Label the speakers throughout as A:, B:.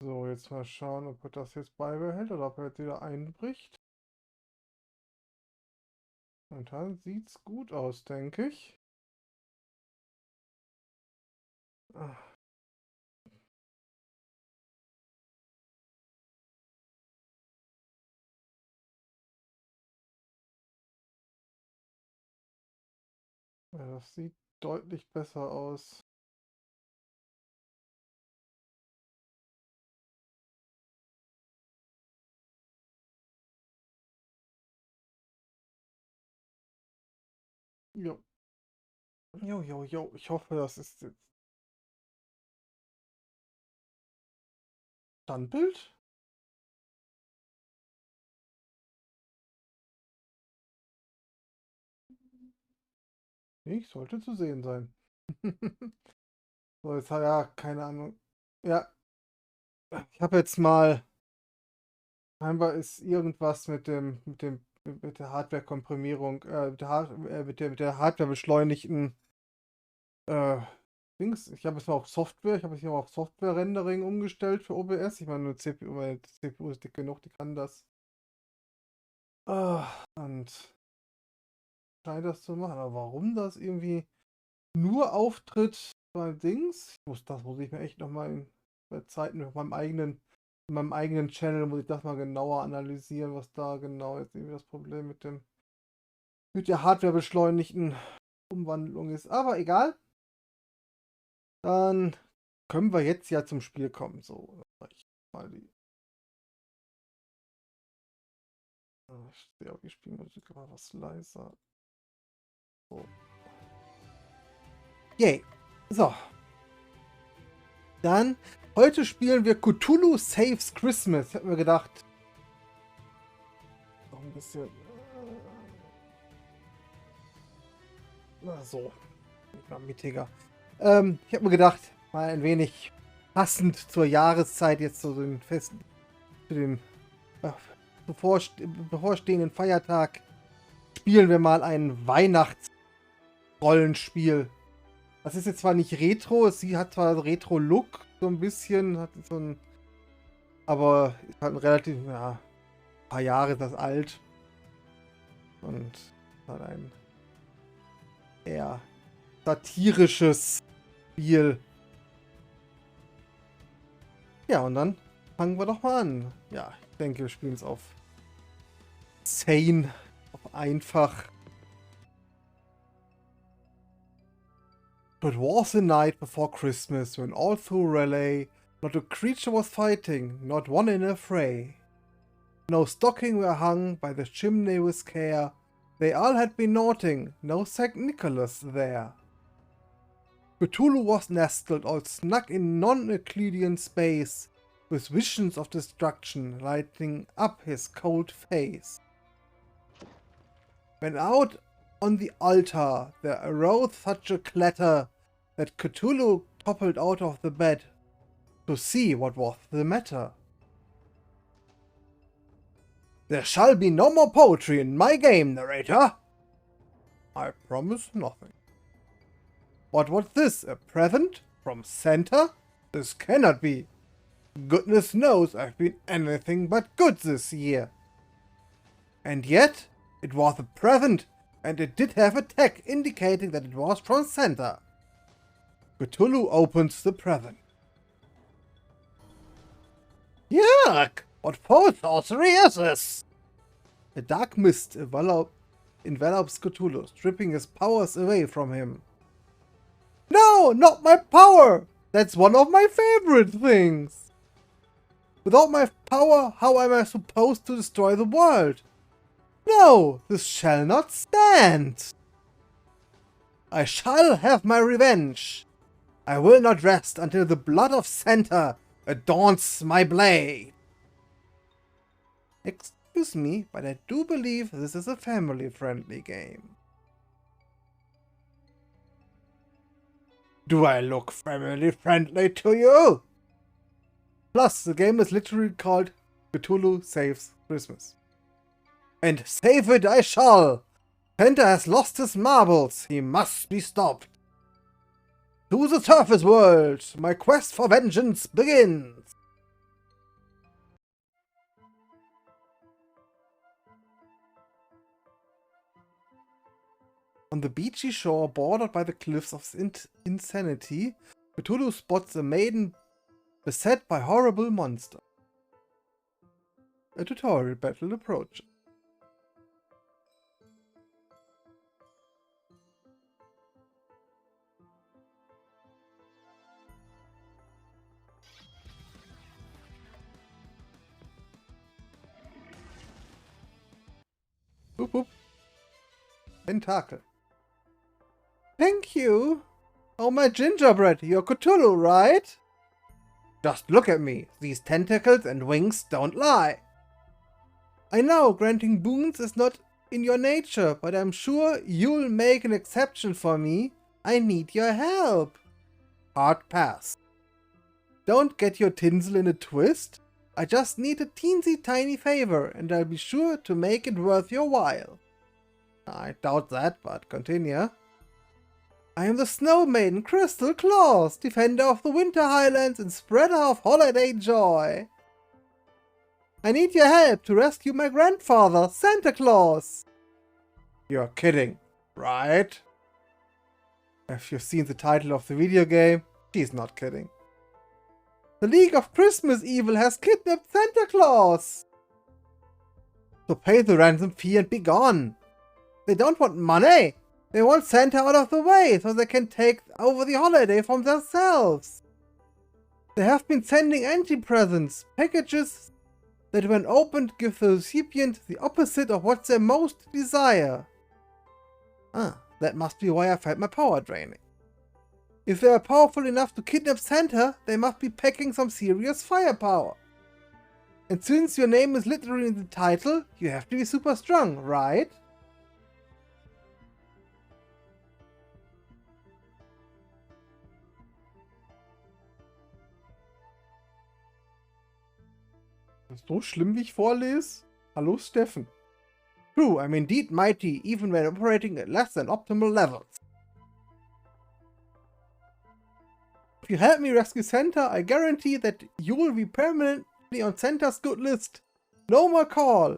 A: So, jetzt mal schauen, ob er das jetzt beibehält oder ob er jetzt wieder einbricht. Und dann sieht's gut aus, denke ich. Ah, ja, das sieht deutlich besser aus. Jo, jo, jo, jo. Ich hoffe, das ist jetzt Standbild. Nee, sollte zu sehen sein. So, jetzt hat ja, keine Ahnung. Ja, ich habe jetzt mal. Scheinbar ist irgendwas mit der Hardware-Komprimierung, mit der Hardware-beschleunigten äh, Dings. Ich habe jetzt mal auf Software, ich habe jetzt hier mal auf Software-Rendering umgestellt für OBS. Ich meine, meine CPU ist dick genug, die kann das. Und scheint das zu machen. Aber warum das irgendwie nur auftritt bei Dings? Das muss ich mir echt nochmal bei Zeiten in meinem eigenen Channel muss ich das mal genauer analysieren, was da genau jetzt irgendwie das Problem mit der Hardware beschleunigten Umwandlung ist. Aber egal. Dann können wir jetzt ja zum Spiel kommen. So, ich mal die. Ich sehe auch die Spielmusik aber was leiser. So. Yay. So. Dann, heute spielen wir Cthulhu Saves Christmas. Ich habe mir gedacht. Noch ein bisschen. Na so. Mittiger. Ich habe mir gedacht, mal ein wenig passend zur Jahreszeit, jetzt zu den Festen, zu dem bevorstehenden Feiertag, spielen wir mal ein Weihnachtsrollenspiel. Das ist jetzt zwar nicht Retro, sie hat zwar Retro-Look, so ein bisschen, hat so ein, aber ist halt ein relativ, ja, ein paar Jahre ist das alt. Und hat ein eher satirisches Spiel. Ja, und dann fangen wir doch mal an. Ja, ich denke, wir spielen es auf Sane, auf einfach. It was the night before Christmas when all through Raleigh not a creature was fighting, not one in a fray. No stocking were hung by the chimney with care. They all had been naughting, no St. Nicholas there. Cthulhu was nestled all snug in non-Euclidean space, with visions of destruction lighting up his cold face. When out on the altar there arose such a clatter that Cthulhu toppled out of the bed to see what was the matter. There shall be no more poetry in my game, narrator. I promise nothing. What was this, a present from Santa? This cannot be. Goodness knows I've been anything but good this year. And yet, it was a present, and it did have a tag indicating that it was from Santa. Cthulhu opens the present. Yuck! What foul sorcery is this? A dark mist envelops Cthulhu, stripping his powers away from him. No, not my power! That's one of my favorite things! Without my power, how am I supposed to destroy the world? No, this shall not stand! I shall have my revenge! I will not rest until the blood of Santa adorns my blade! Excuse me, but I do believe this is a family-friendly game. Do I look family-friendly to you? Plus, the game is literally called Cthulhu Saves Christmas. And save it I shall! Santa has lost his marbles, he must be stopped. To the surface world, my quest for vengeance begins! On the beachy shore bordered by the cliffs of insanity, Cthulhu spots a maiden beset by horrible monsters. A tutorial battle approaches. Boop boop. Tentacle. Thank you. Oh, my gingerbread, you're Cthulhu, right? Just look at me. These tentacles and wings don't lie. I know granting boons is not in your nature, but I'm sure you'll make an exception for me. I need your help. Hard pass. Don't get your tinsel in a twist. I just need a teensy tiny favor, and I'll be sure to make it worth your while. I doubt that, but continue. I am the Snow Maiden Crystal Claus, defender of the Winter Highlands and spreader of holiday joy. I need your help to rescue my grandfather, Santa Claus. You're kidding, right? If you've seen the title of the video game, she's not kidding. The League of Christmas Evil has kidnapped Santa Claus! So pay the ransom fee and be gone. They don't want money. They want Santa out of the way so they can take over the holiday from themselves. They have been sending anti-presents, packages that when opened give the recipient the opposite of what they most desire. Ah, that must be why I felt my power draining. If they are powerful enough to kidnap Santa, they must be packing some serious firepower. And since your name is literally in the title, you have to be super strong, right? So schlimm, wie ich vorlese? Hallo, Steffen. True, I'm indeed mighty, even when operating at less than optimal levels. If you help me rescue Santa, I guarantee that you will be permanently on Santa's good list. No more call.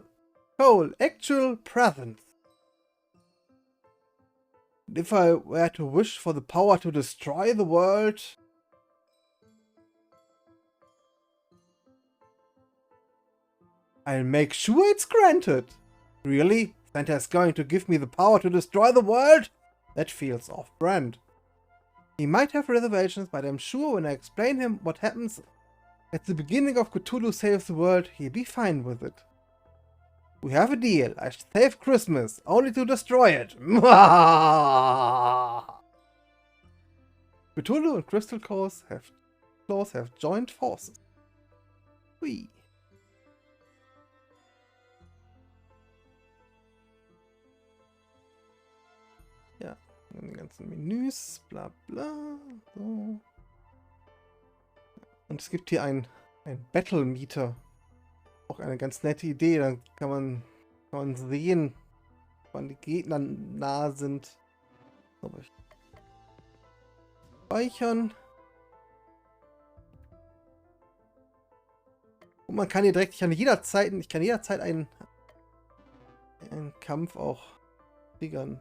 A: Actual presence. And if I were to wish for the power to destroy the world... I'll make sure it's granted. Really? Santa is going to give me the power to destroy the world? That feels off-brand. He might have reservations, but I'm sure when I explain him what happens at the beginning of Cthulhu Saves the World, he'll be fine with it. We have a deal. I save Christmas, only to destroy it. Cthulhu and Crystal Claus have joined forces. Whee. Ja, die ganzen Menüs, bla bla. So. Und es gibt hier ein Battle-Meter. Auch eine ganz nette Idee. Dann kann man sehen, wann die Gegner nah sind. Aber ich speichern. Und man kann hier direkt, ich kann jederzeit einen Kampf auch triggern.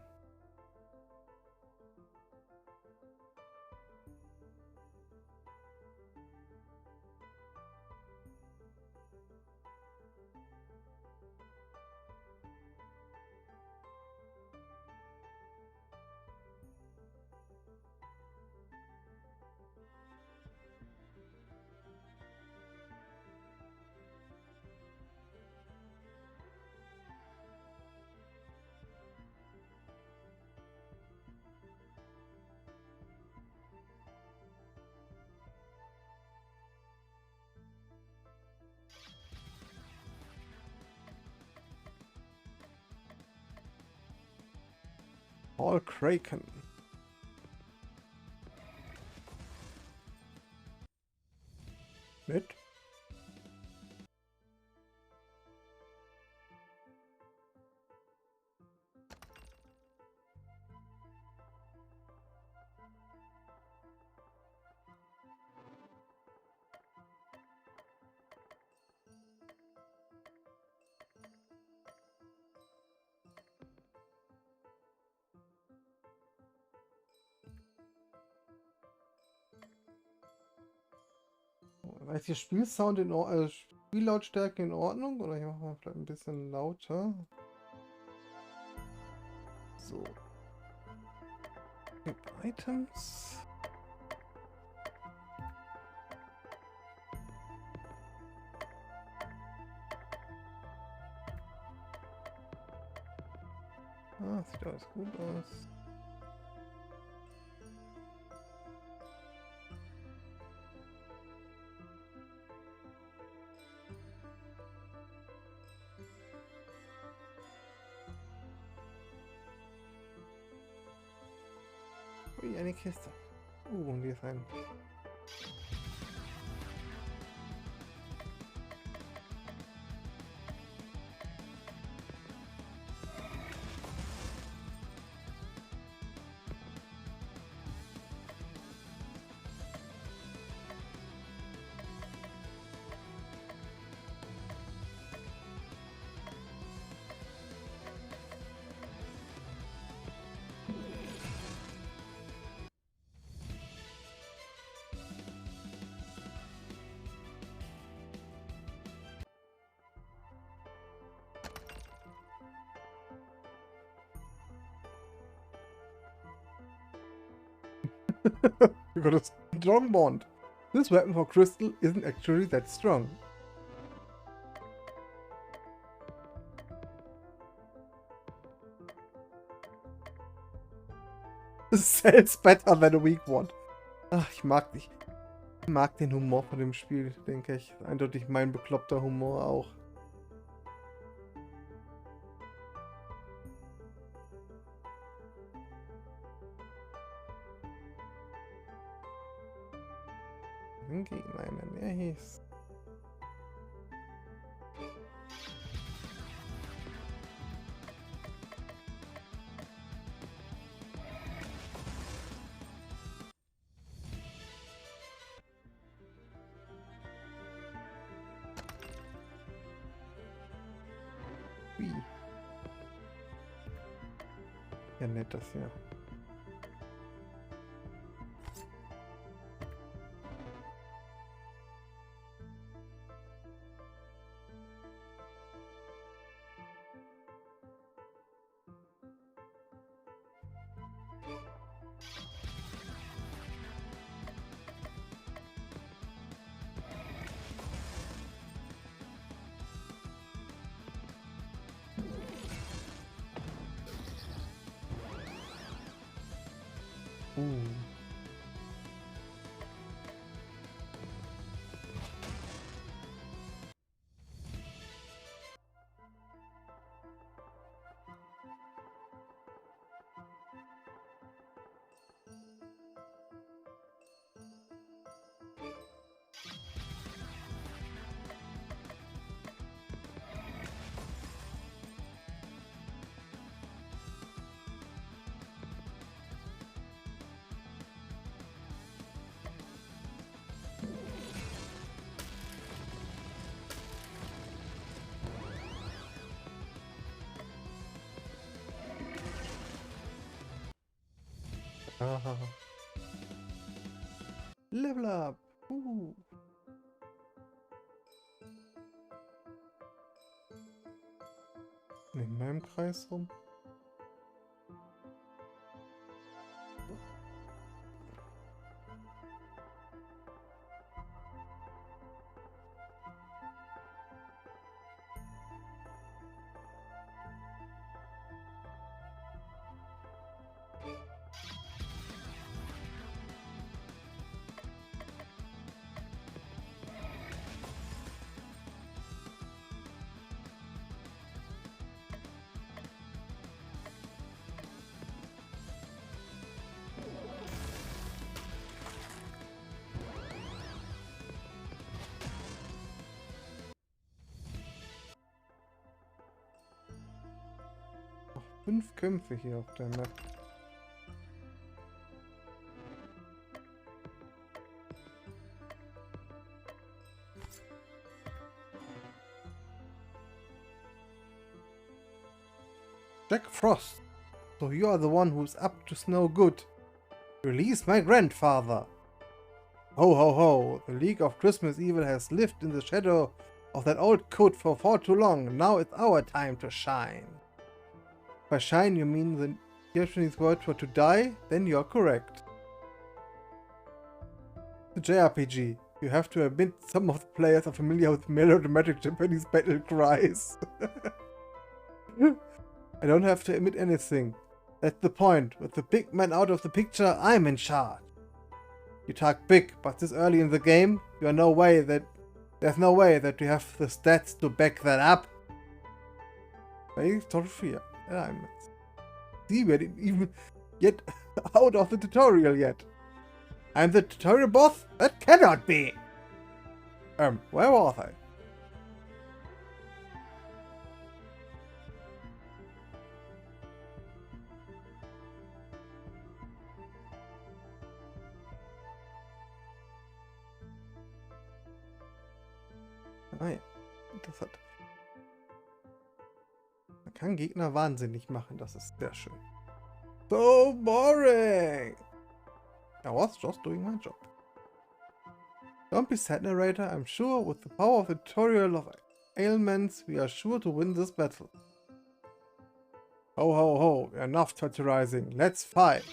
A: Paul Kraken. Mit? Ist die Spielsound in Spiellautstärke in Ordnung? Oder ich mache mal vielleicht ein bisschen lauter. So. Items. Ah, sieht alles gut aus. Ui, eine Kiste. Und hier ist ein... You got a strong bond. This weapon for Crystal isn't actually that strong. Sells better than a weak one. Ach, ich mag den Humor von dem Spiel, denke ich. Eindeutig mein bekloppter Humor auch. Nein, er hieß. Wie? Ja, nett das hier. Aha. Level up. In meinem Kreis rum. Noch 5 Kämpfe hier auf der Map. Jack Frost. So you are the one who's up to no good. Release my grandfather. Ho ho ho, the League of Christmas Evil has lived in the shadow of that old code for far too long. Now it's our time to shine. By shine you mean the Japanese word for to die? Then you're correct. The JRPG. You have to admit some of the players are familiar with melodramatic Japanese battle cries. I don't have to admit anything. That's the point. With the big man out of the picture, I'm in charge. You talk big, but this early in the game, there's no way that you have the stats to back that up. Maybe total fear. See, we didn't even get out of the tutorial yet. I'm the tutorial boss? That cannot be! Where was I? Ah ja, interessant. Man kann Gegner wahnsinnig machen, das ist sehr schön. So boring! I was just doing my job. Don't be sad, narrator. I'm sure with the power of the tutorial of ailments, we are sure to win this battle. Ho ho ho, enough terrorizing. Let's fight!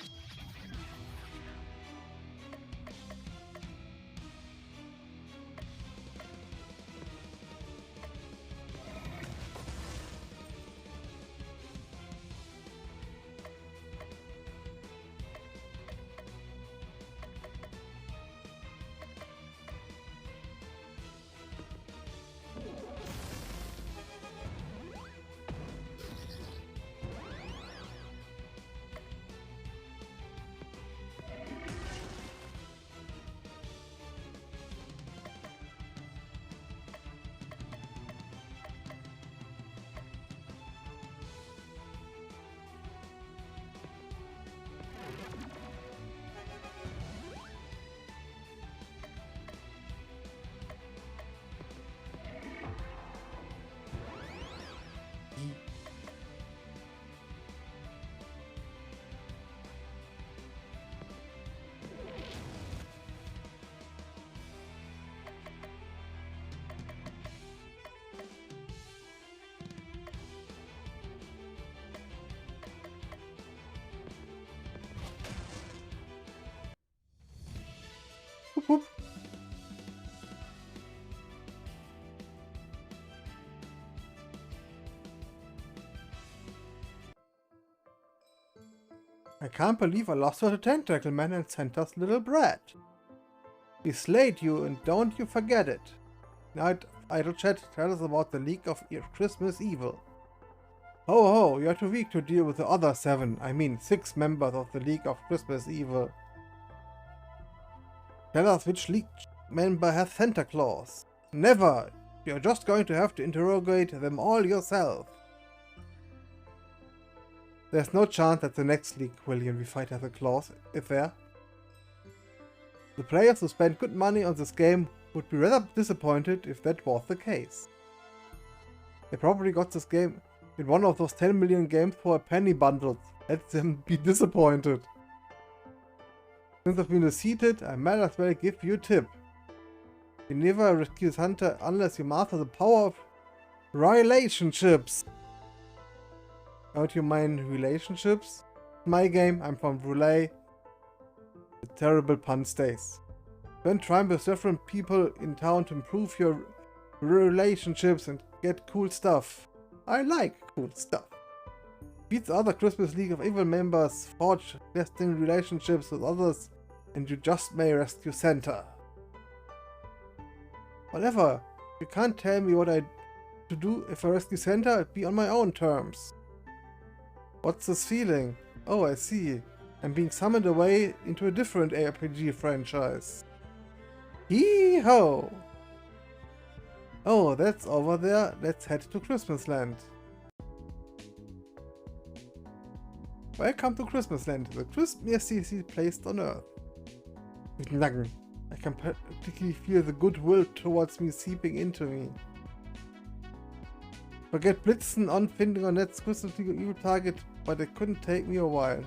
A: Whoop. I can't believe I lost her to Tentacle Man and Santa's little brat. We slayed you and don't you forget it. Now, Idle Chat, tell us about the League of Christmas Evil. Ho ho, you're too weak to deal with the other 6 members of the League of Christmas Evil. Tell us which League member has Santa Claus. Never! You're just going to have to interrogate them all yourself. There's no chance that the next League William we fight has a Claus, is there? The players who spend good money on this game would be rather disappointed if that was the case. They probably got this game in one of those 10 million games for a penny bundle. Let them be disappointed. Since I've been seated, I might as well give you a tip. You never rescue Santa unless you master the power of relationships. Don't you mind relationships? My game, I'm from Roulette. The terrible pun stays. Spend time with different people in town to improve your relationships and get cool stuff. I like cool stuff. Beat the other Christmas League of Evil members, forge lasting relationships with others, and you just may rescue Santa. Whatever, you can't tell me what I to do if I rescue Santa, it'd be on my own terms. What's this feeling? Oh, I see. I'm being summoned away into a different RPG franchise. Hee-ho! Oh, that's over there. Let's head to Christmasland. Welcome to Christmasland, the Christmas city placed on Earth. With Nacken, I can practically feel the goodwill towards me seeping into me. Forget Blitzen on finding on Net's Christmas League Evil target, but it couldn't take me a while.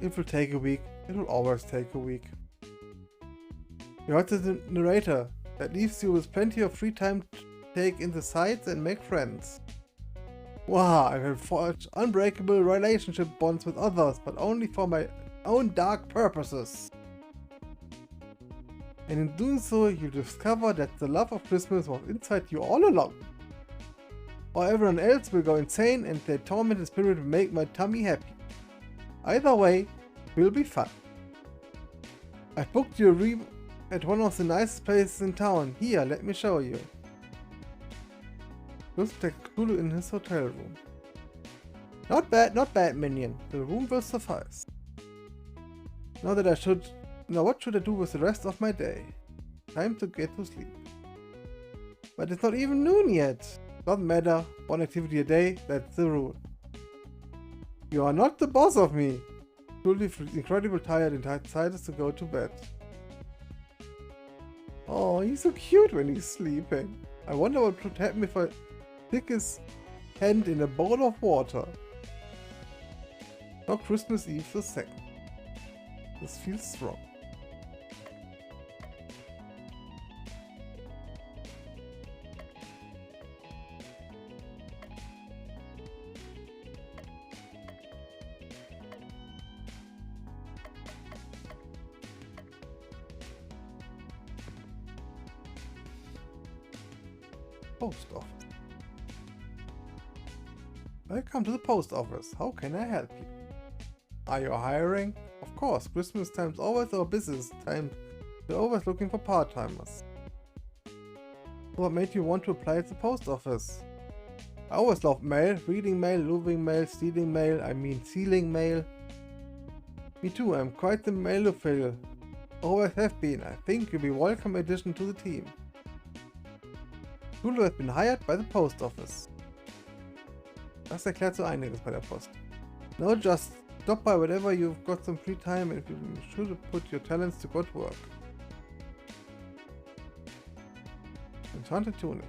A: It will take a week. It will always take a week. You heard the narrator. That leaves you with plenty of free time to take in the sights and make friends. Wow, I can forge unbreakable relationship bonds with others, but only for my own dark purposes. And in doing so, you discover that the love of Christmas was inside you all along. Or everyone else will go insane and their tormented spirit will make my tummy happy. Either way, will be fun. I booked you a room at one of the nicest places in town. Here, let me show you. Just take Cthulhu in his hotel room. Not bad, minion. The room will suffice. Now what should I do with the rest of my day? Time to get to sleep. But it's not even noon yet. Doesn't matter. One activity a day, that's the rule. You are not the boss of me. Cthulhu feels incredibly tired and decides to go to bed. Oh, he's so cute when he's sleeping. I wonder what would happen if I stick his hand in a bowl of water. Now Christmas Eve the 2nd. This feels strong. Post office. Welcome to the post office. How can I help you? Are you hiring? Of course, Christmas time's always our busiest time. We're always looking for part-timers. What made you want to apply at the post office? I always loved mail, reading mail, moving mail, stealing mail, stealing mail. Me too, I'm quite the mailophile. Always have been. I think you'll be a welcome addition to the team. Cthulhu has been hired by the post office. Das erklärt so einiges bei der Post. Now just stop by whenever you've got some free time and you should put your talents to good work. Enchanted tunic.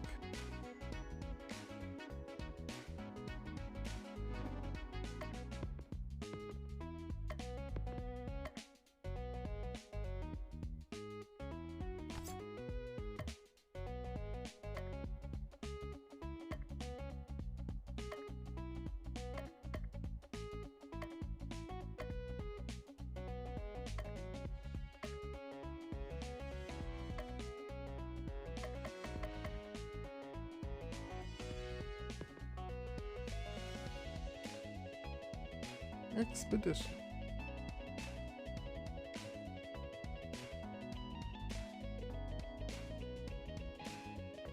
A: Expedition.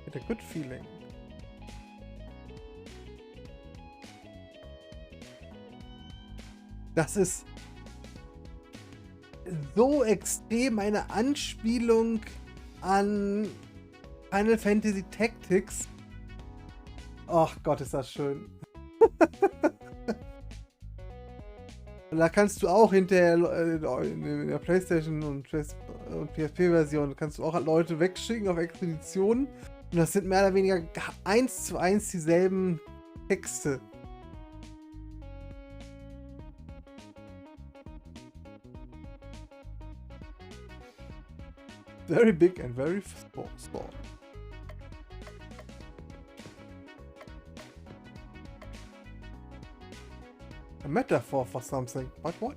A: Get a good feeling. Das ist so extrem eine Anspielung an Final Fantasy Tactics. Ach Gott, ist das schön. Da kannst du auch hinterher in der PlayStation und PSP-Version kannst du auch Leute wegschicken auf Expeditionen und das sind mehr oder weniger 1:1 dieselben Texte. Very big and very small. A metaphor for something, but what?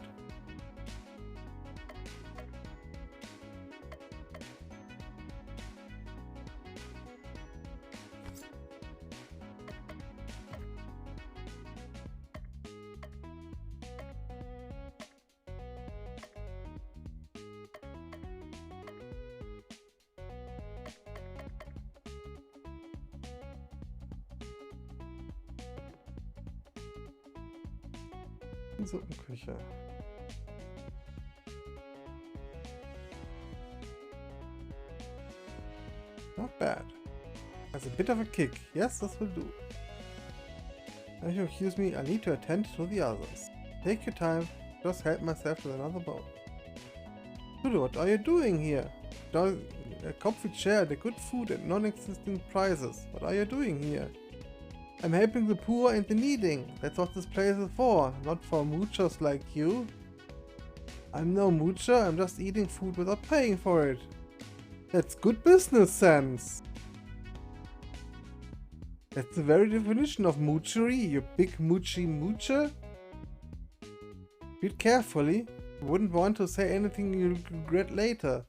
A: Suppenküche. Not bad. Has a bit of a kick. Yes, this will do. Now you accuse me, I need to attend to the others. Take your time. Just help myself with another bowl. Cthulhu, what are you doing here? A comfy chair, the good food and non-existent prices. What are you doing here? I'm helping the poor and the needing. That's what this place is for, not for moochers like you. I'm no moocher, I'm just eating food without paying for it. That's good business sense. That's the very definition of moochery, you big moochy moocher. Read carefully. You wouldn't want to say anything you'll regret later.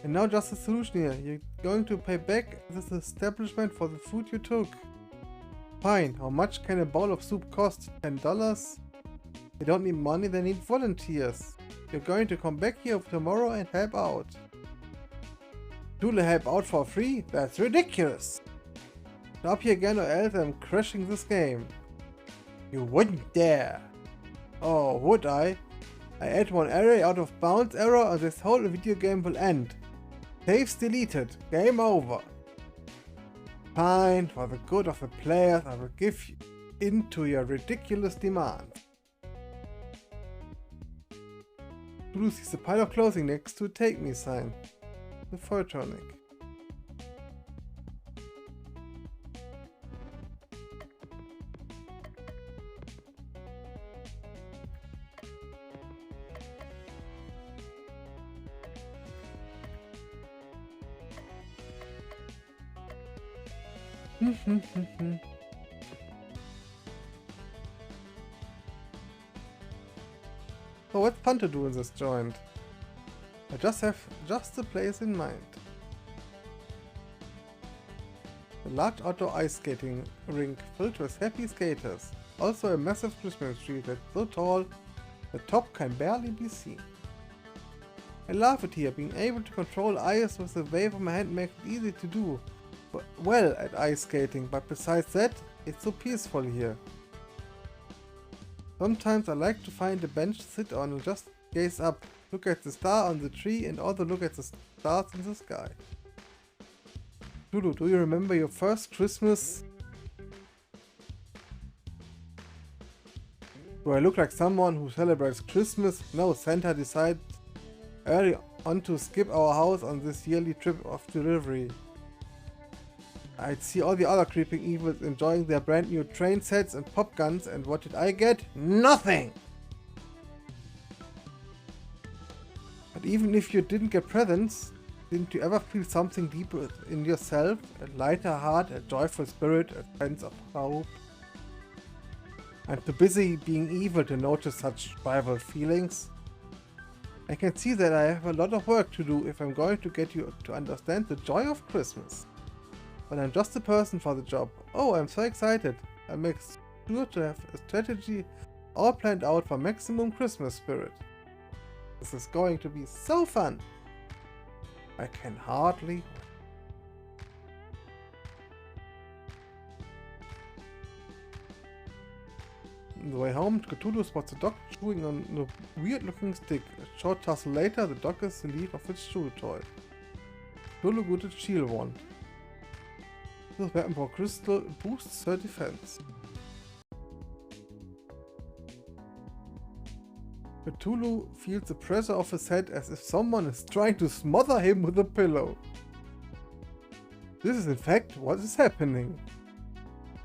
A: And now just a solution here. You're going to pay back this establishment for the food you took. Fine. How much can a bowl of soup cost? $10? They don't need money, they need volunteers. You're going to come back here tomorrow and help out. Cthulhu help out for free? That's ridiculous. Stop here again or else I'm crashing this game. You wouldn't dare. Oh, would I? I add one array out of bounds error and this whole video game will end. Saves deleted. Game over. Fine, for the good of the players I will give in to your ridiculous demand. Cthulhu sees a pile of clothing next to a take me sign. The Photronic. So what's fun to do in this joint? I just have the place in mind. A large outdoor ice skating rink filled with happy skaters. Also a massive Christmas tree that's so tall the top can barely be seen. I love it here, being able to control ice with the wave of my hand makes it easy to do well at ice skating, but besides that, it's so peaceful here. Sometimes I like to find a bench to sit on and just gaze up, look at the star on the tree and also look at the stars in the sky. Cthulhu, do you remember your first Christmas? Do I look like someone who celebrates Christmas? No, Santa decided early on to skip our house on this yearly trip of delivery. I'd see all the other creeping evils enjoying their brand new train sets and pop guns, and what did I get? Nothing! But even if you didn't get presents, didn't you ever feel something deeper in yourself? A lighter heart, a joyful spirit, a sense of hope? I'm too busy being evil to notice such rival feelings. I can see that I have a lot of work to do if I'm going to get you to understand the joy of Christmas. But I'm just the person for the job. Oh, I'm so excited. I make sure to have a strategy all planned out for maximum Christmas spirit. This is going to be so fun. I can hardly wait. On the way home, Cthulhu spots a dog chewing on a weird looking stick. A short tussle later, the dog is relieved of its chew toy. Cthulhu got a shield wand. This weapon for crystal boosts her defense. Cthulhu feels the pressure of his head as if someone is trying to smother him with a pillow. This is in fact what is happening.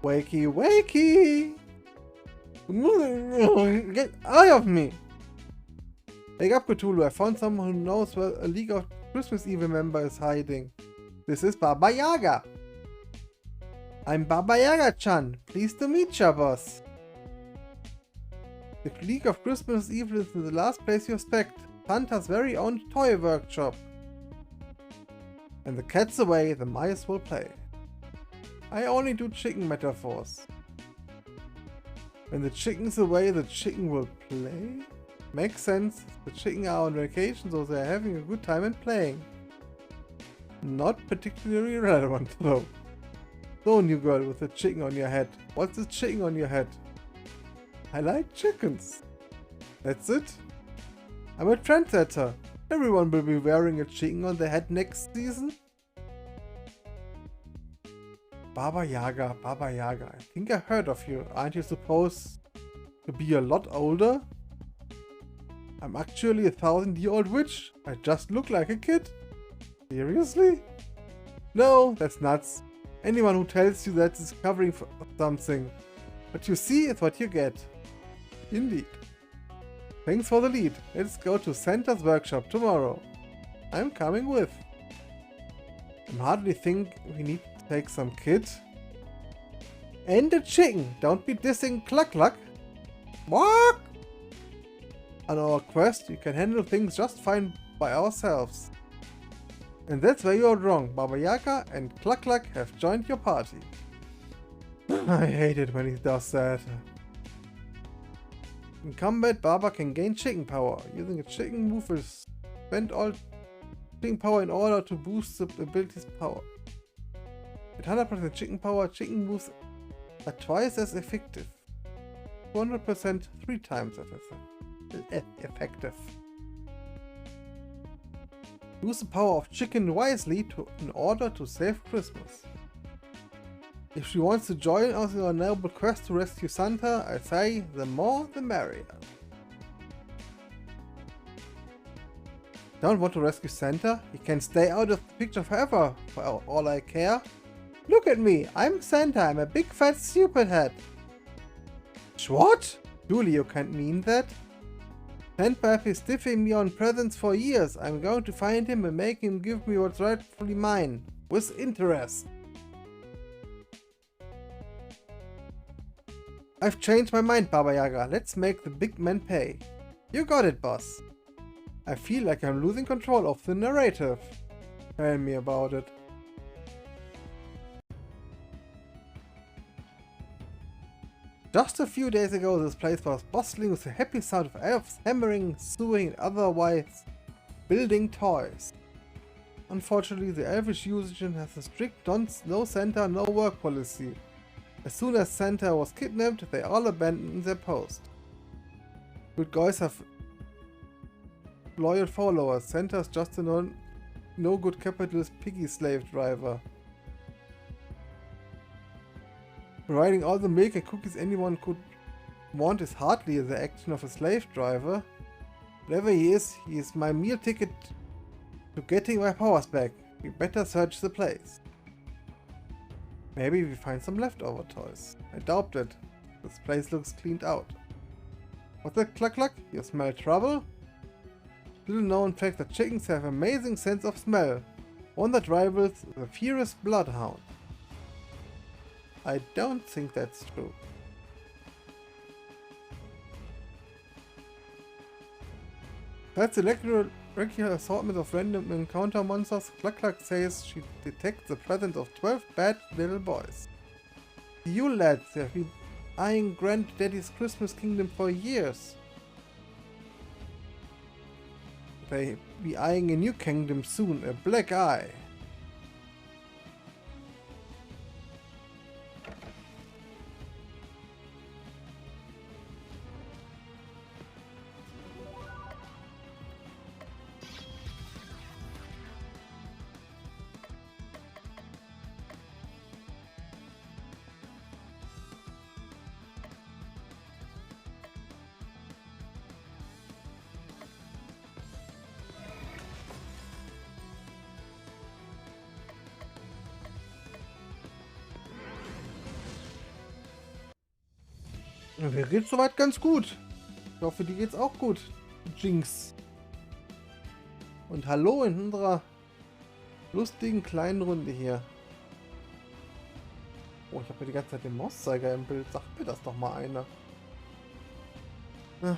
A: Wakey, wakey! Get out of me! Wake up, Cthulhu, I found someone who knows where a League of Christmas Evil member is hiding. This is Baba Yaga! I'm Baba Yaga-chan. Pleased to meet ya, boss. The League of Christmas Evil is in the last place you expect. Santa's very own toy workshop. When the cat's away, the mice will play. I only do chicken metaphors. When the chicken's away, the chicken will play? Makes sense. The chicken are on vacation, so they're having a good time and playing. Not particularly relevant, though. So, new girl with the chicken on your head. What's the chicken on your head? I like chickens. That's it? I'm a trendsetter. Everyone will be wearing a chicken on their head next season. Baba Yaga, Baba Yaga. I think I heard of you. Aren't you supposed to be a lot older? I'm actually a 1,000-year-old witch. I just look like a kid. Seriously? No, that's nuts. Anyone who tells you that is covering for something. What you see is what you get. Indeed. Thanks for the lead. Let's go to Santa's workshop tomorrow. I'm coming with. I hardly think we need to take some kid. And a chicken. Don't be dissing Cluck Cluck. What? On our quest, we can handle things just fine by ourselves. And that's where you're wrong. Baba Yaga and Cluck Cluck have joined your party. I hate it when he does that. In combat, Baba can gain chicken power. Using a chicken move will spend all chicken power in order to boost the ability's power. At 100% chicken power, chicken moves are twice as effective. 200%, 3 times as effective. Use the power of chicken wisely in order to save Christmas. If she wants to join us in our noble quest to rescue Santa, I say the more the merrier. Don't want to rescue Santa? He can stay out of the picture forever, for all I care. Look at me, I'm Santa, I'm a big fat stupid head. What? Surely you can't mean that? Santa has been stiffing me on presents for years. I'm going to find him and make him give me what's rightfully mine. With interest. I've changed my mind, Baba Yaga. Let's make the big man pay. You got it, boss. I feel like I'm losing control of the narrative. Tell me about it. Just a few days ago, this place was bustling with the happy sound of elves hammering, sewing, and otherwise building toys. Unfortunately, the elvish usage has a strict no Santa, no work policy. As soon as Santa was kidnapped, they all abandoned their post. Good guys have loyal followers. Santa's just a no good capitalist piggy slave driver. Providing all the milk and cookies anyone could want is hardly the action of a slave driver. Whatever he is my meal ticket to getting my powers back. We better search the place. Maybe we find some leftover toys. I doubt it. This place looks cleaned out. What's that, Cluck Cluck? You smell trouble? Little known fact that chickens have amazing sense of smell. One that rivals the fierce bloodhound. I don't think that's true. That's the regular assortment of random encounter monsters. Cluck Cluck says she detects the presence of 12 bad little boys. You lads have been eyeing Granddaddy's Christmas kingdom for years. They'll be eyeing a new kingdom soon, a black eye. Mir geht's soweit ganz gut. Ich hoffe, dir geht's auch gut, Jinx. Und hallo in unserer lustigen kleinen Runde hier. Oh, ich habe ja die ganze Zeit den Mauszeiger im Bild. Sagt mir das doch mal einer. Ach.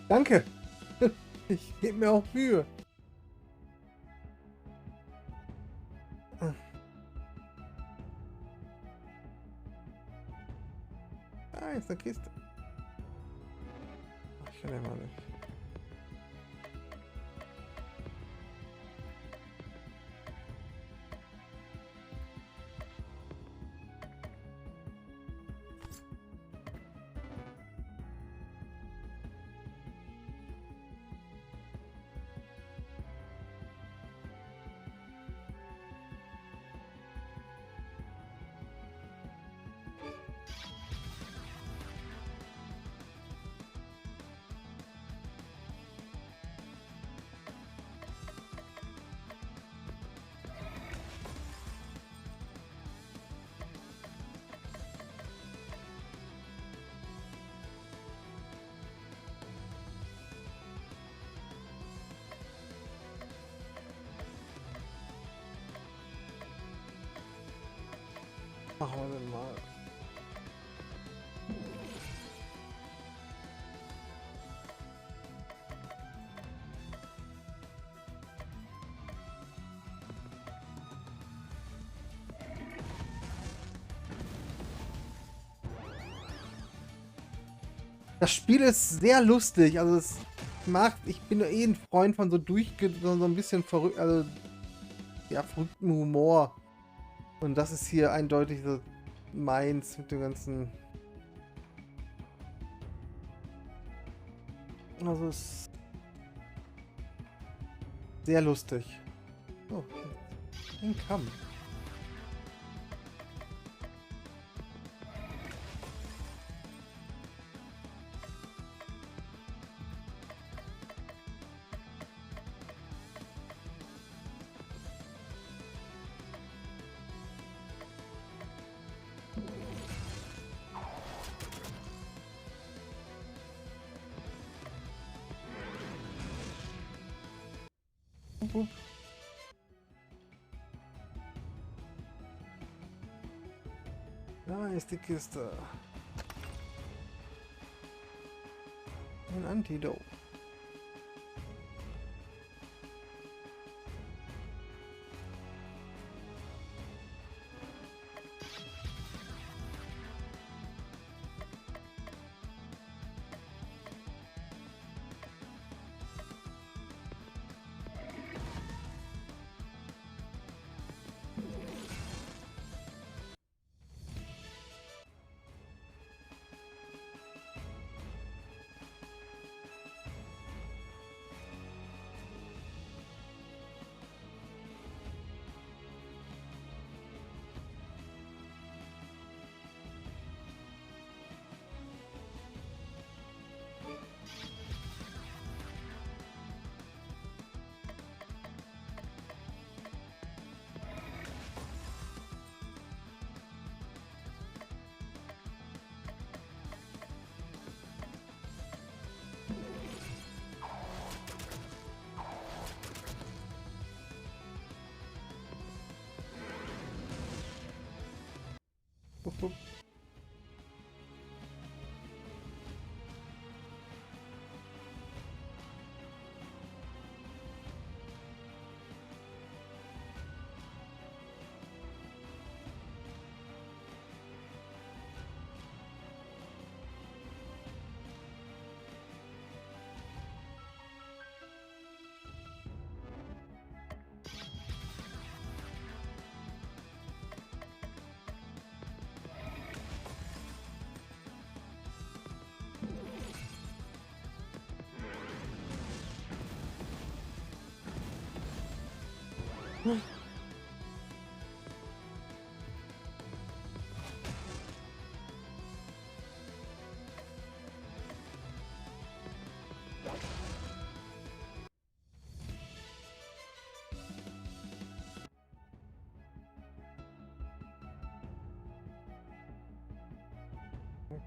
A: Danke. Ich gebe mir auch Mühe. Ah, ist eine Kiste. Ach, ich kann ja mal nicht. Machen wir denn mal. Das Spiel ist sehr lustig, also es macht, ich bin eh ein Freund von so so ein bisschen verrückt, also ja, verrückten Humor. Und das ist hier eindeutig so meins mit dem ganzen. Also es ist sehr lustig. Oh, ein Kamm. Da ist die Kiste. Ein Antidote.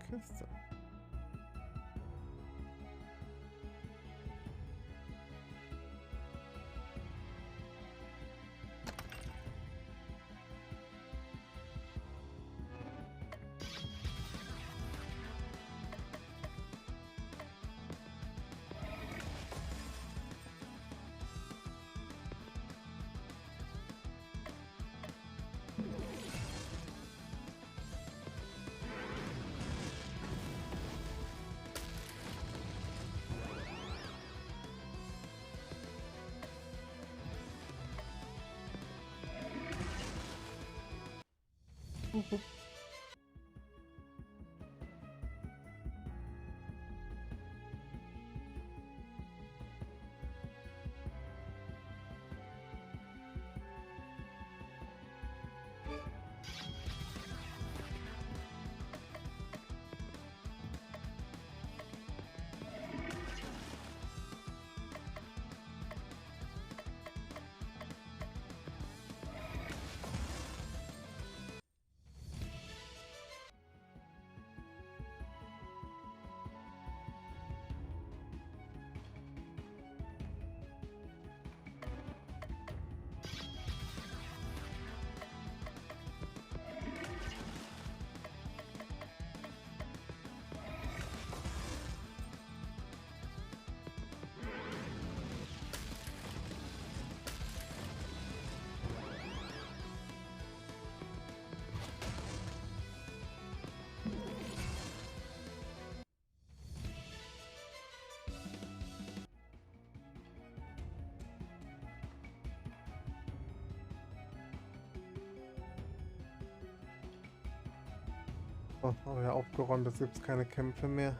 A: Kiste. Oh, haben wir aufgeräumt, jetzt gibt es keine Kämpfe mehr.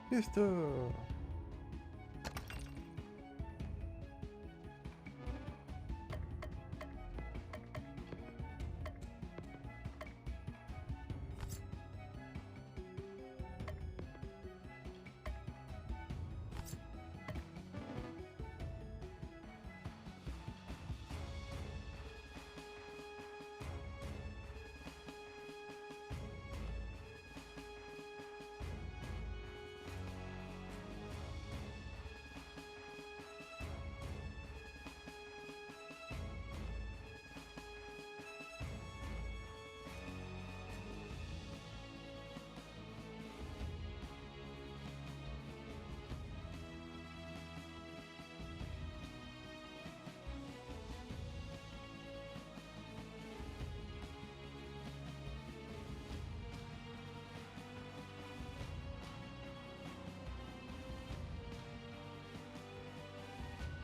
A: Kiste.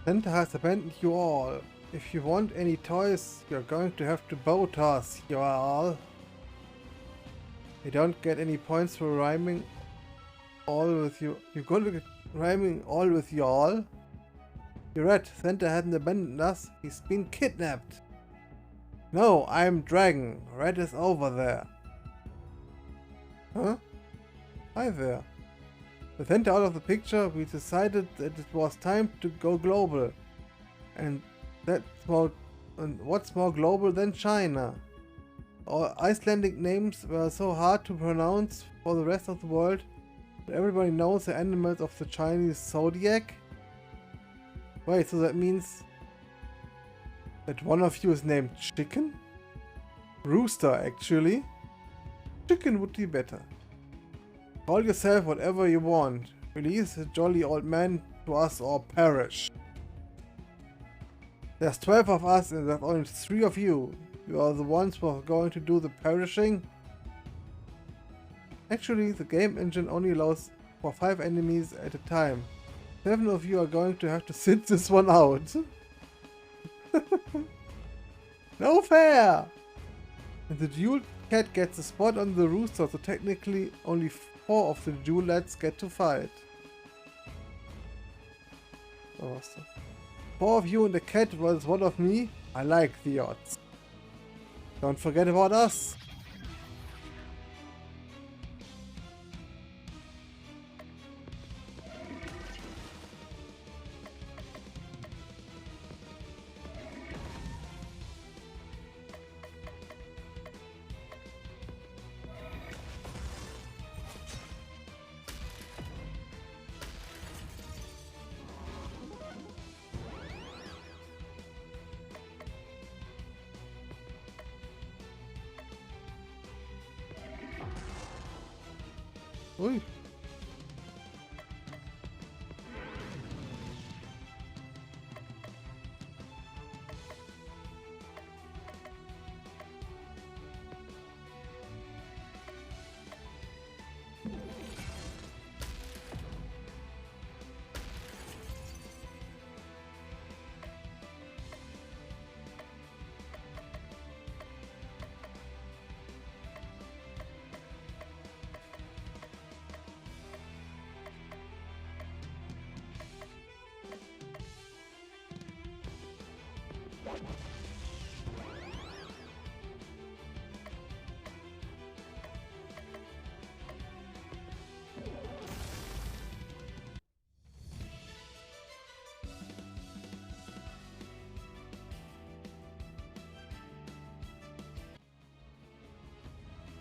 A: Santa has abandoned you all. If you want any toys, you're going to have to bow toss, you all. You don't get any points for rhyming all with you. You're going to get rhyming all with y'all. You're right, Santa hasn't abandoned us. He's been kidnapped. No, I'm Dragon. Red is over there. Huh? Hi there. With Santa out of the picture, we decided that it was time to go global. And what's more global than China? Our Icelandic names were so hard to pronounce for the rest of the world, but everybody knows the animals of the Chinese zodiac. Wait, so that means that one of you is named Chicken? Rooster, actually. Chicken would be better. Call yourself whatever you want. Release the jolly old man to us or perish. There's 12 of us and there's only 3 of you. You are the ones who are going to do the perishing. Actually, the game engine only allows for 5 enemies at a time. 7 of you are going to have to sit this one out. No fair! And the dual cat gets a spot on the rooster, so technically only 4 of the duelettes get to fight. Awesome. 4 of you and the cat versus 1 of me. I like the odds. Don't forget about us. Ui.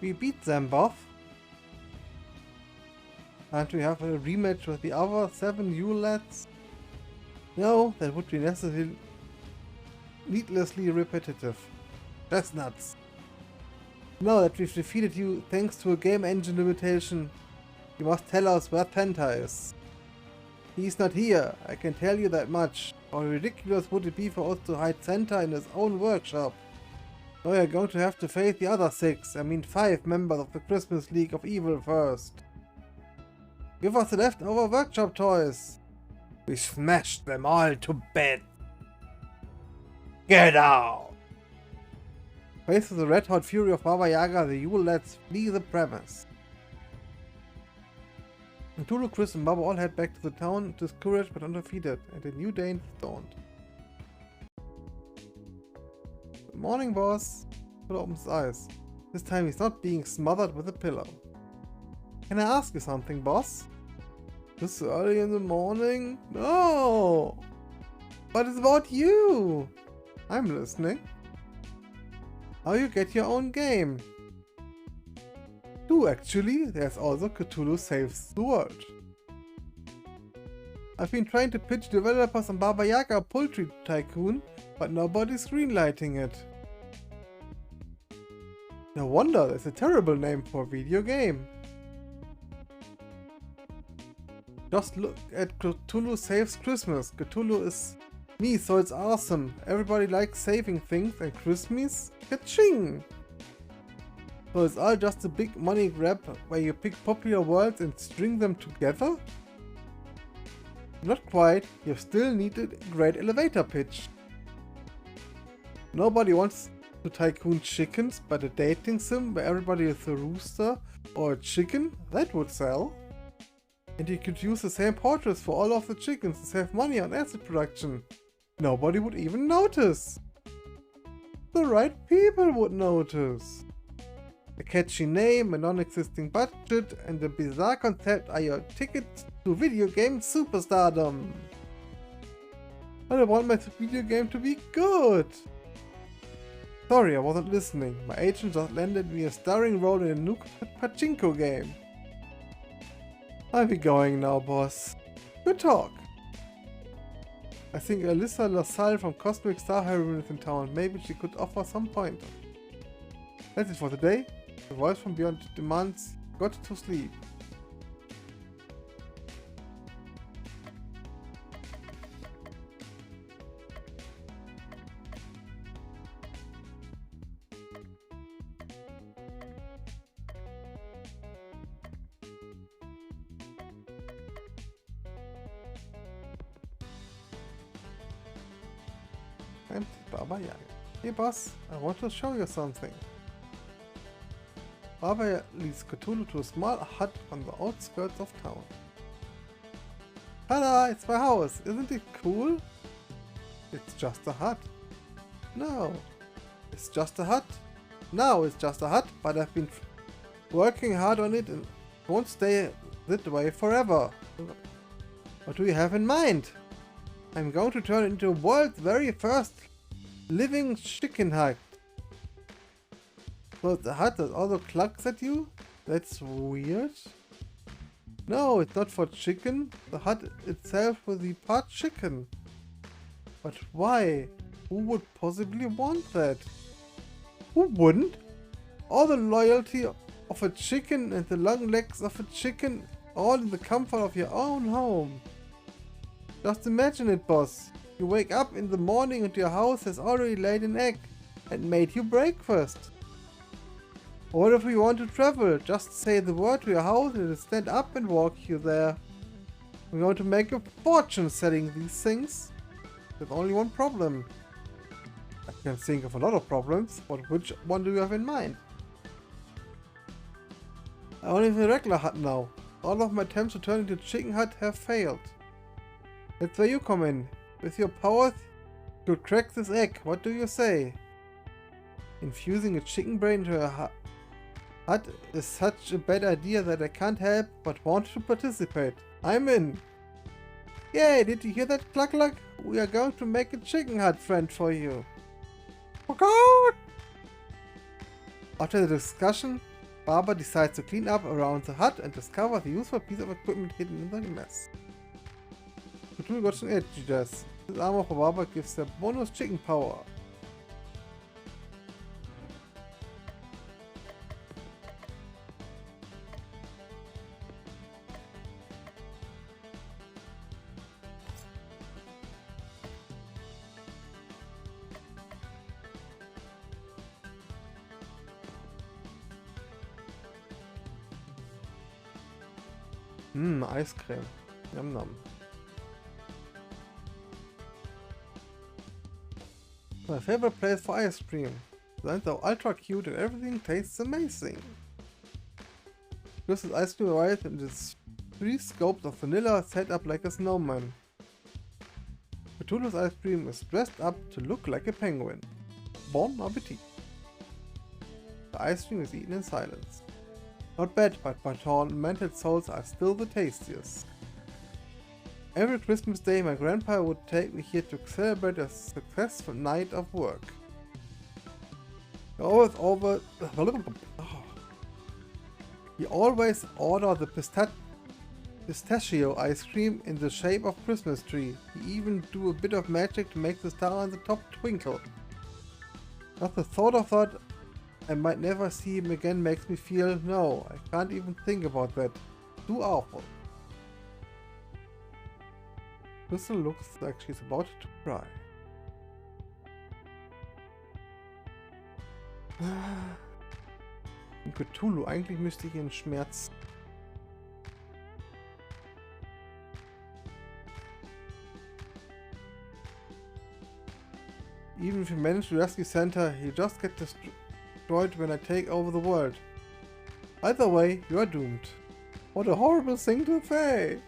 A: We beat them both. And we have a rematch with the other 7 Yule lads? No, that would be necessarily needlessly repetitive. That's nuts. Now that we've defeated you thanks to a game engine limitation, you must tell us where Penta is. He's not here, I can tell you that much. How ridiculous would it be for us to hide Santa in his own workshop? Now you're going to have to face the other 5 members of the Christmas League of Evil first. Give us the leftover workshop toys. We smashed them all to bed. Get out! Faced with the red-hot fury of Baba Yaga, the Yule lads flee the premise. Cthulhu, Chris and Baba all head back to the town, discouraged but undefeated, and a new day dawned. Good morning, boss. Cthulhu opens his eyes. This time he's not being smothered with a pillow. Can I ask you something, boss? This early in the morning? No! But it's about you! I'm listening. How you get your own game? Actually, there's also Cthulhu Saves the World. I've been trying to pitch developers on Baba Yaga Poultry Tycoon, but nobody's greenlighting it. No wonder, that's a terrible name for a video game. Just look at Cthulhu Saves Christmas. Cthulhu is me, so it's awesome. Everybody likes saving things, and Christmas? Ka-ching! So it's all just a big money grab where you pick popular worlds and string them together? Not quite, you still need a great elevator pitch. Nobody wants to tycoon chickens, but a dating sim where everybody is a rooster or a chicken, that would sell. And you could use the same portraits for all of the chickens to save money on asset production. Nobody would even notice. The right people would notice. A catchy name, a non-existing budget, and a bizarre concept are your tickets to video game superstardom. But I want my video game to be good. Sorry, I wasn't listening. My agent just landed me a starring role in a new pachinko game. I'll be going now, boss. Good talk. I think Alyssa LaSalle from Cosmic Star Heroine is in town. Maybe she could offer some pointer. That's it for today. The voice from beyond demands, got to sleep. And Baba Yaga. Hey boss, I want to show you something. Baba leads Cthulhu to a small hut on the outskirts of town. Tada! It's my house! Isn't it cool? It's just a hut. No. It's just a hut. Now it's just a hut, but I've been working hard on it and won't stay that way forever. What do you have in mind? I'm going to turn it into the world's very first living chicken hut. So the hut that also clucks at you? That's weird. No, it's not for chicken. The hut itself will be part chicken. But why? Who would possibly want that? Who wouldn't? All the loyalty of a chicken and the long legs of a chicken, all in the comfort of your own home. Just imagine it, boss. You wake up in the morning and your house has already laid an egg and made you breakfast. Or what if you want to travel? Just say the word to your house and it'll stand up and walk you there. We're going to make a fortune selling these things. There's only one problem. I can think of a lot of problems, but which one do you have in mind? I only have a regular hut now. All of my attempts to turn into a chicken hut have failed. That's where you come in. With your powers, Could crack this egg, what do you say? Infusing a chicken brain into a hut is such a bad idea that I can't help but want to participate. I'm in! Yay, did you hear that, Cluck Cluck? We are going to make a chicken hut friend for you. Oh God! After the discussion, Barbara decides to clean up around the hut and discovers a useful piece of equipment hidden in the mess. Cthulhu got an edge, does. This armor for Barbara gives her bonus chicken power. Eiscreme. Yum yum. My favorite place for ice cream. Designed so ultra cute and everything tastes amazing. Crystal's ice cream arrives in its 3 scopes of vanilla set up like a snowman. Cthulhu's ice cream is dressed up to look like a penguin. Bon appetit. The ice cream is eaten in silence. Not bad, but my tormented souls are still the tastiest. Every Christmas day my grandpa would take me here to celebrate a successful night of work. He always ordered the pistachio ice cream in the shape of Christmas tree. He even do a bit of magic to make the star on the top twinkle. Just the thought of that I might never see him again makes me feel, no, I can't even think about that. Too awful. Crystal looks like she's about to cry. Cthulhu, eigentlich müsste ich ihren Schmerz. Even if you manage to rescue Santa, you just get destroyed when I take over the world. Either way, you're doomed. What a horrible thing to say!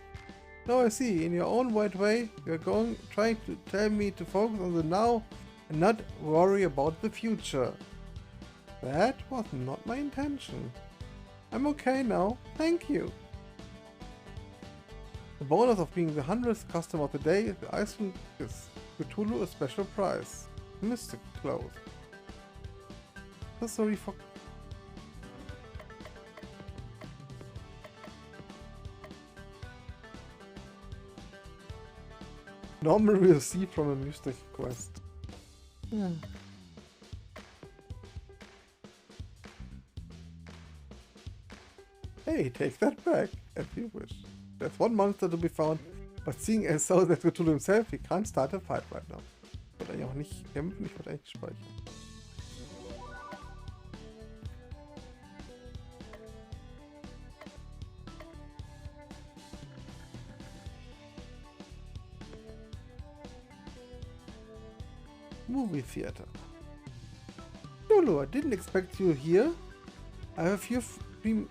A: Now I see, in your own weird way, you're trying to tell me to focus on the now and not worry about the future. That was not my intention. I'm okay now, thank you. The bonus of being the 100th customer of the day is the ice cream gives Cthulhu a special prize. Mystic clothes. Sorry for... Normally received from a mystic quest. Yeah. Hey, take that back, if you wish. There's one monster to be found, but seeing as so that Cthulhu himself, he can't start a fight right now. Ich wollte eigentlich auch nicht kämpfen, ich wollte eigentlich speichern. Movie theater. Cthulhu, I didn't expect you here. I have a few free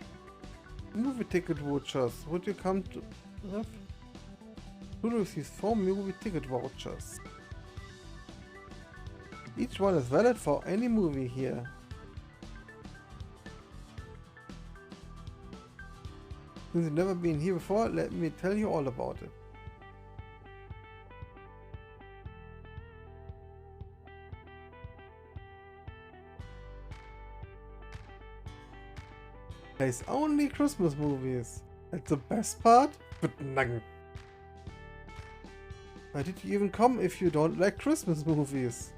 A: movie ticket vouchers. Would you come to have? Cthulhu receives 4 movie ticket vouchers. Each one is valid for any movie here. Since you've never been here before, let me tell you all about it. There's only Christmas movies. That's the best part? But nang. Why did you even come if you don't like Christmas movies?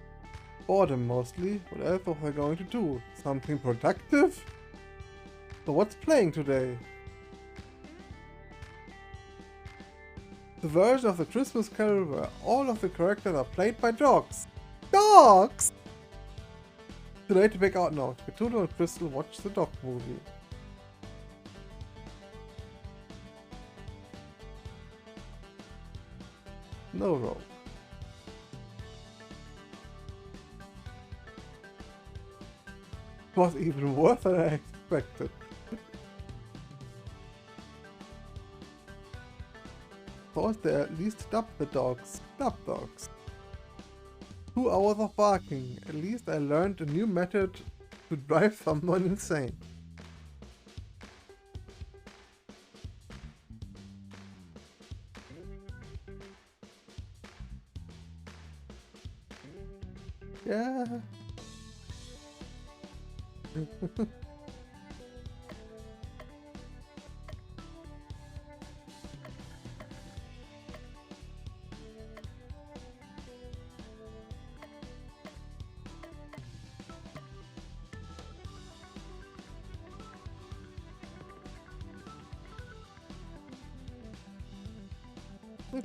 A: Boredom mostly. What else was I going to do? Something productive? So what's playing today? The version of the Christmas Carol where all of the characters are played by dogs. Dogs! Too late to back out now. Cthulhu and Crystal watch the dog movie. No rope. Was even worse than I expected. Thought they at least dubbed the dogs. Dub dogs. 2 hours of barking. At least I learned a new method to drive someone insane. Yeah.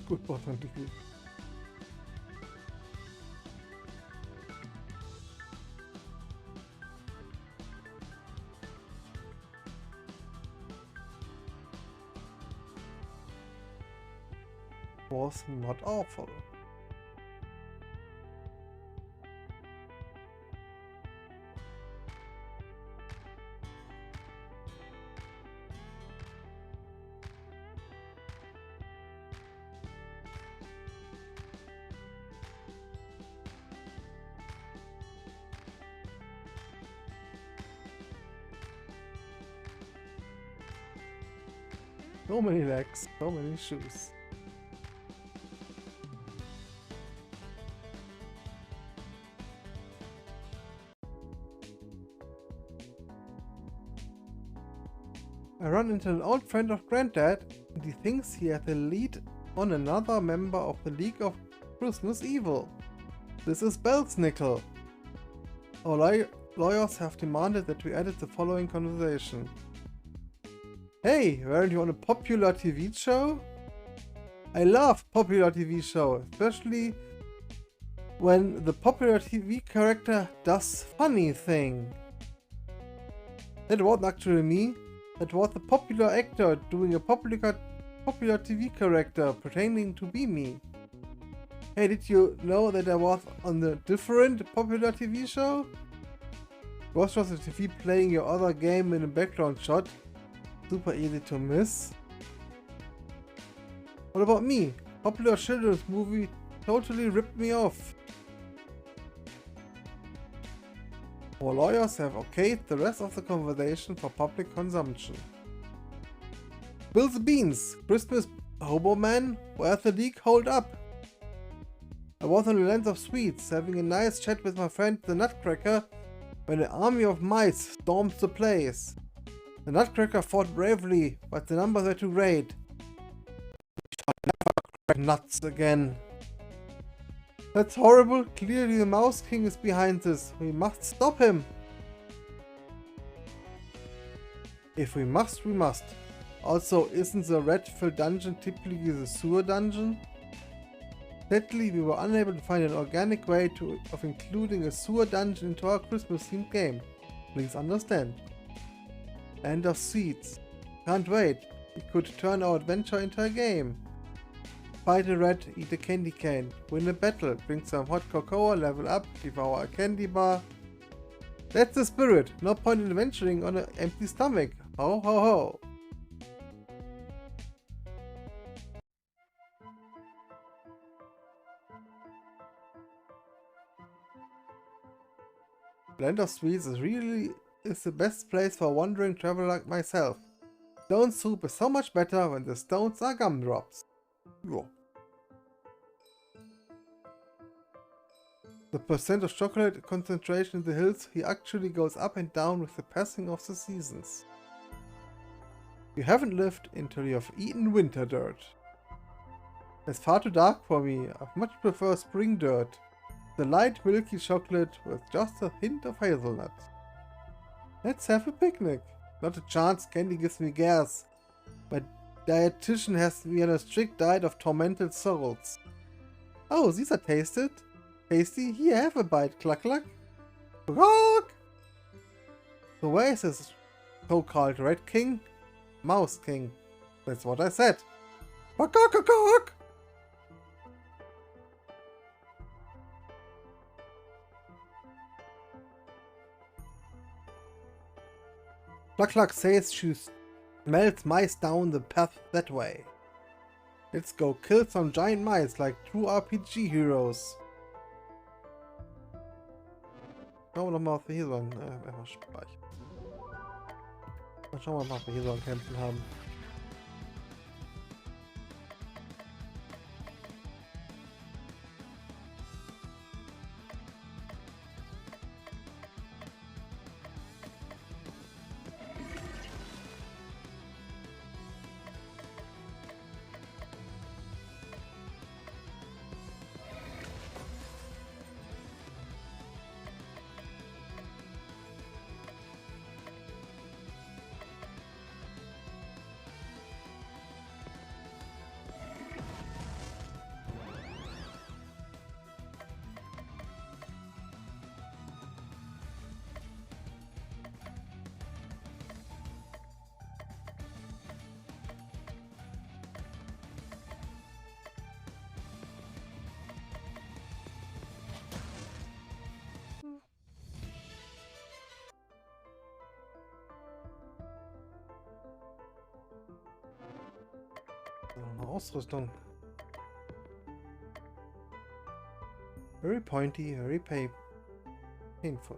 A: Good possibility. Was not awful. So many legs, so many shoes. I run into an old friend of Granddad, and he thinks he has the lead on another member of the League of Christmas Evil. This is Belsnickel. Our lawyers have demanded that we edit the following conversation. Hey, weren't you on a popular TV show? I love popular TV shows, especially when the popular TV character does funny thing. That wasn't actually me. That was the popular actor doing a popular TV character pretending to be me. Hey, did you know that I was on a different popular TV show? It was just a TV playing your other game in a background shot. Super easy to miss. What about me? Popular children's movie totally ripped me off. Our lawyers have okayed the rest of the conversation for public consumption. Spill the beans! Christmas hobo man, where's the leak hold up? I was on the Lands of Sweets, having a nice chat with my friend the Nutcracker, when an army of mice stormed the place. The Nutcracker fought bravely, but the numbers were too great. We shall never crack nuts again. That's horrible. Clearly the Mouse King is behind this. We must stop him. If we must, we must. Also, isn't the rat-filled dungeon typically the sewer dungeon? Sadly, we were unable to find an organic way of including a sewer dungeon into our Christmas-themed game. Please understand. Land of Seeds. Can't wait. We could turn our adventure into a game. Fight a rat, eat a candy cane, win a battle, drink some hot cocoa, level up, devour a candy bar. That's the spirit. No point in adventuring on an empty stomach. Ho ho ho. Land of Sweets is the best place for a wandering traveler like myself. Stone soup is so much better when the stones are gumdrops. Whoa. The percent of chocolate concentration in the hills here actually goes up and down with the passing of the seasons. You haven't lived until you have eaten winter dirt. It's far too dark for me. I much prefer spring dirt. The light milky chocolate with just a hint of hazelnut. Let's have a picnic. Not a chance, candy gives me gas. My dietitian has me on a strict diet of tormented souls. Oh, these are tasty. Here, have a bite. Cluck cluck. Cluck! So where is this so-called Red King? Mouse King. That's what I said. Cluck cluck cluck! Cluck Cluck says she smells mice down the path that way. Let's go kill some giant mice like true RPG heroes. Schauen wir doch mal, was wir hier so an einfach speichern. Dann schauen wir mal, was wir hier so an Kämpfen haben. Eine Ausrüstung. Very pointy, very painful.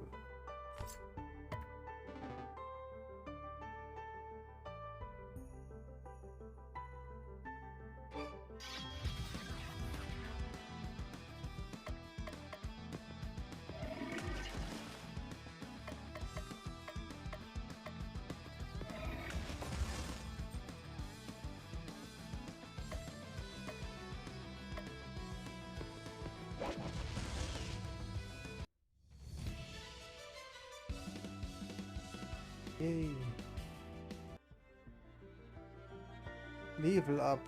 A: Yay. Level up.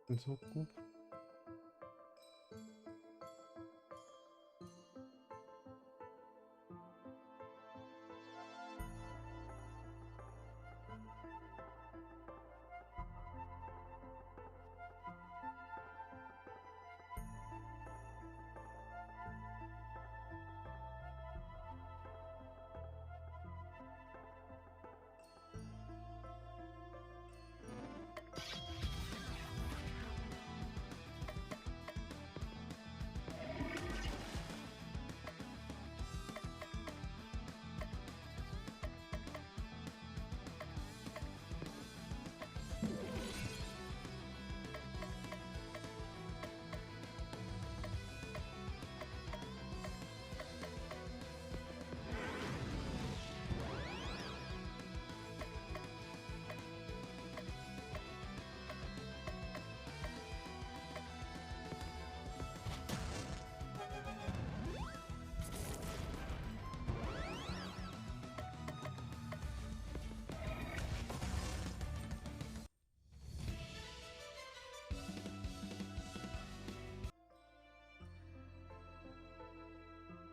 A: So gut.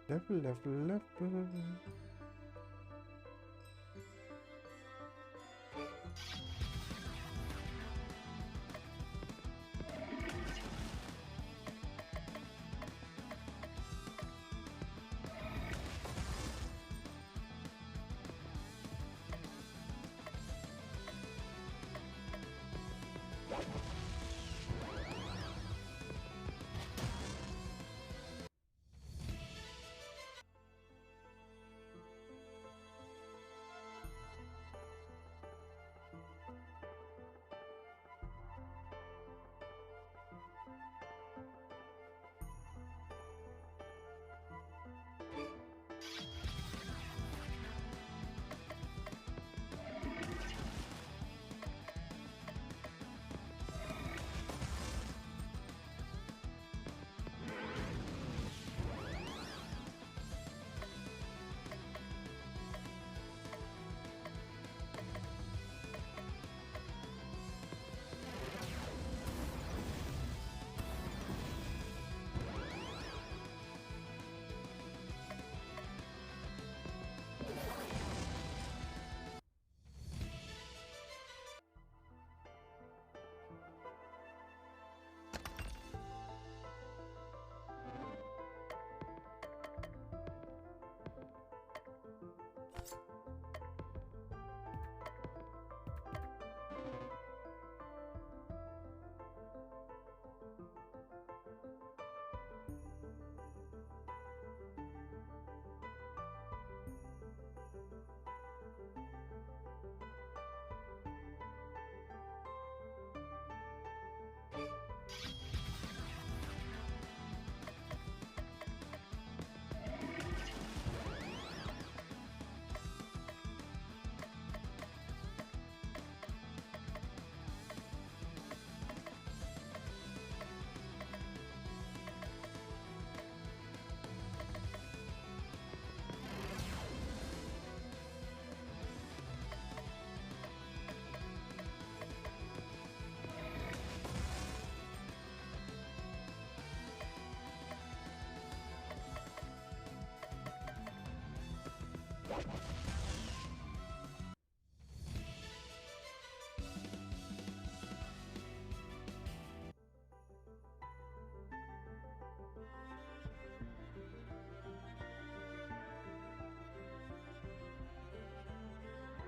A: Level.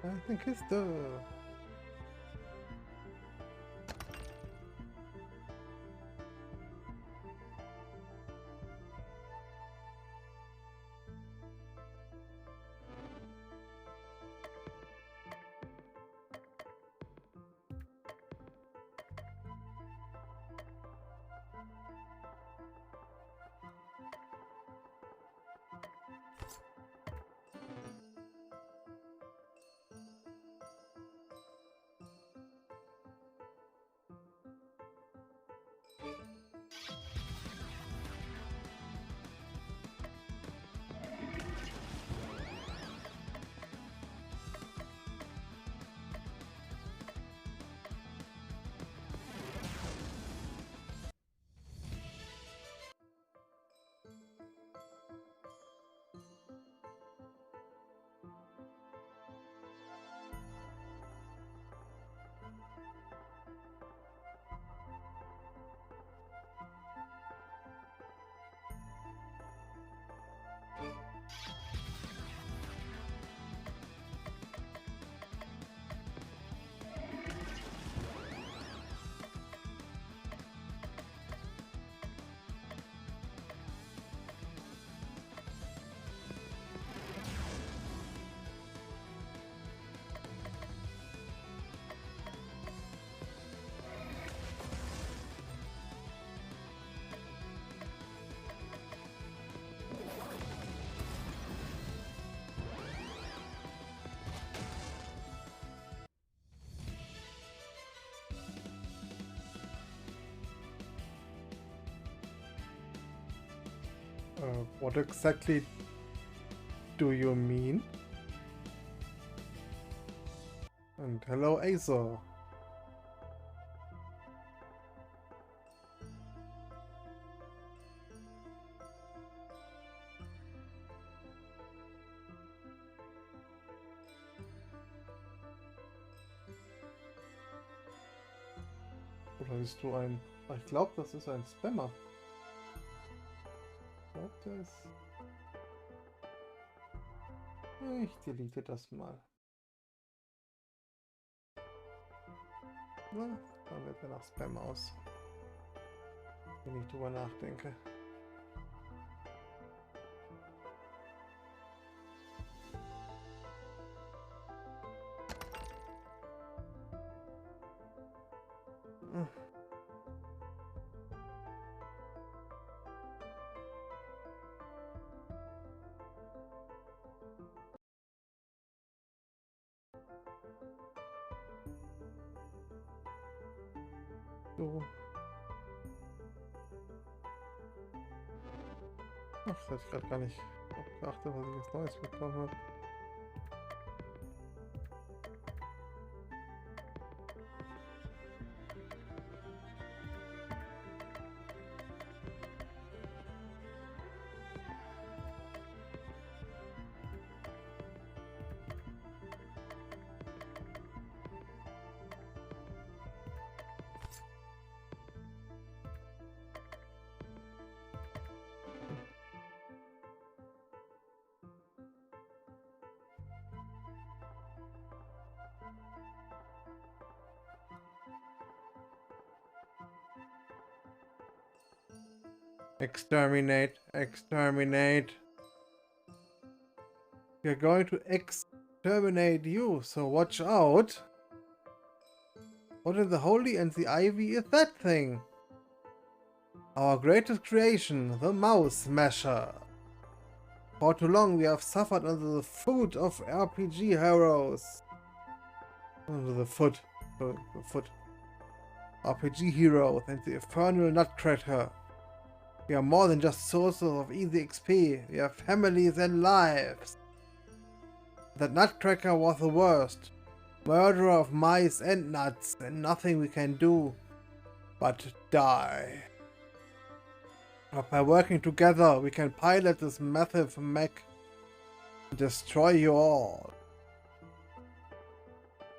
A: Eine Kiste. What exactly do you mean? And hello, Acer. Oder bist du ein... Ich glaube, das ist ein Spammer. Ich delete das mal. Na, dann wird er nach Spam aus. Wenn ich drüber nachdenke. So. Ach, das hätte ich gerade gar nicht beachtet, was ich jetzt Neues bekommen habe. Exterminate, exterminate. We're going to exterminate you, so watch out. What in the holy and the ivy is that thing? Our greatest creation, the mouse smasher. For too long we have suffered under the foot of RPG heroes. Under the foot. RPG heroes and the infernal nutcracker. We are more than just sources of easy XP. We have families and lives. That nutcracker was the worst. Murderer of mice and nuts, and nothing we can do but die. But by working together, we can pilot this massive mech and destroy you all.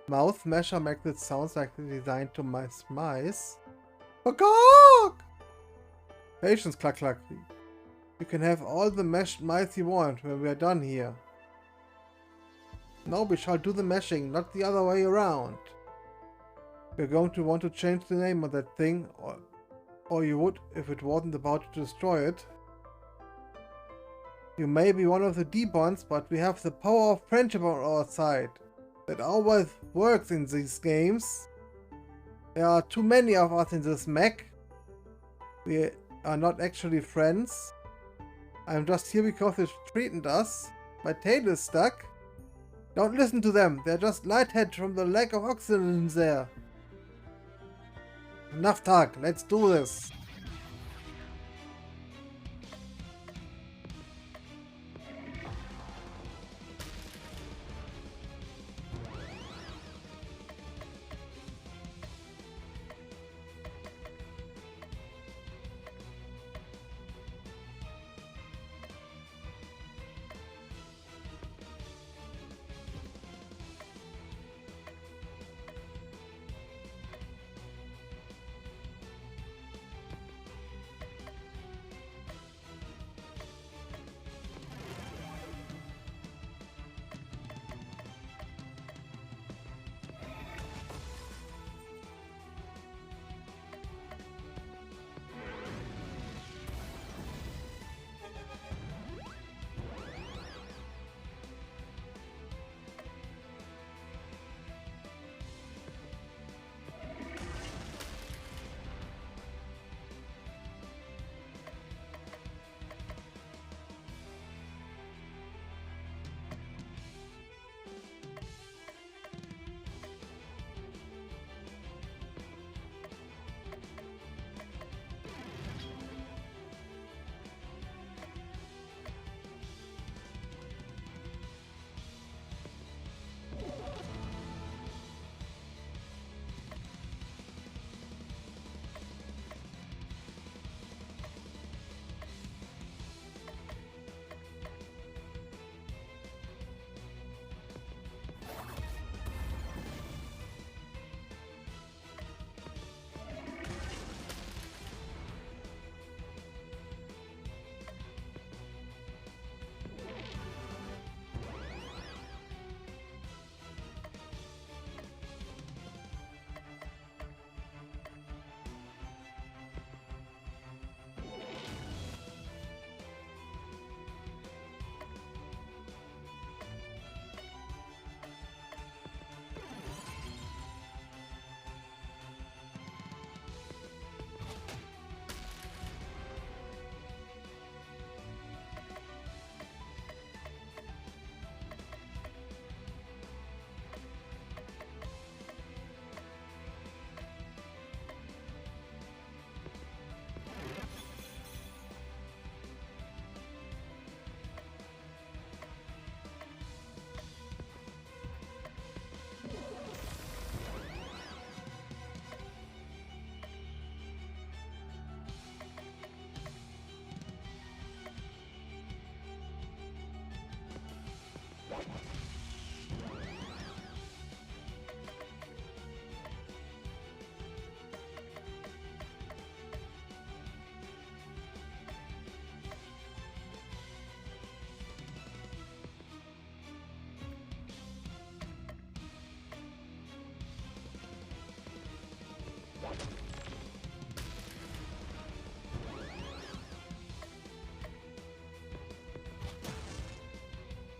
A: Mouse Smasher makes it sound like it's designed to mice. Cock! Patience, Cluck Cluck. You can have all the mashed mice you want when we are done here. No, we shall do the mashing, not the other way around. We're going to want to change the name of that thing, or you would if it wasn't about to destroy it. You may be one of the demons, but we have the power of friendship on our side. That always works in these games. There are too many of us in this mech. We are not actually friends. I'm just here because they threatened us. My tail is stuck. Don't listen to them. They're just lightheaded from the lack of oxygen there. Enough talk. Let's do this.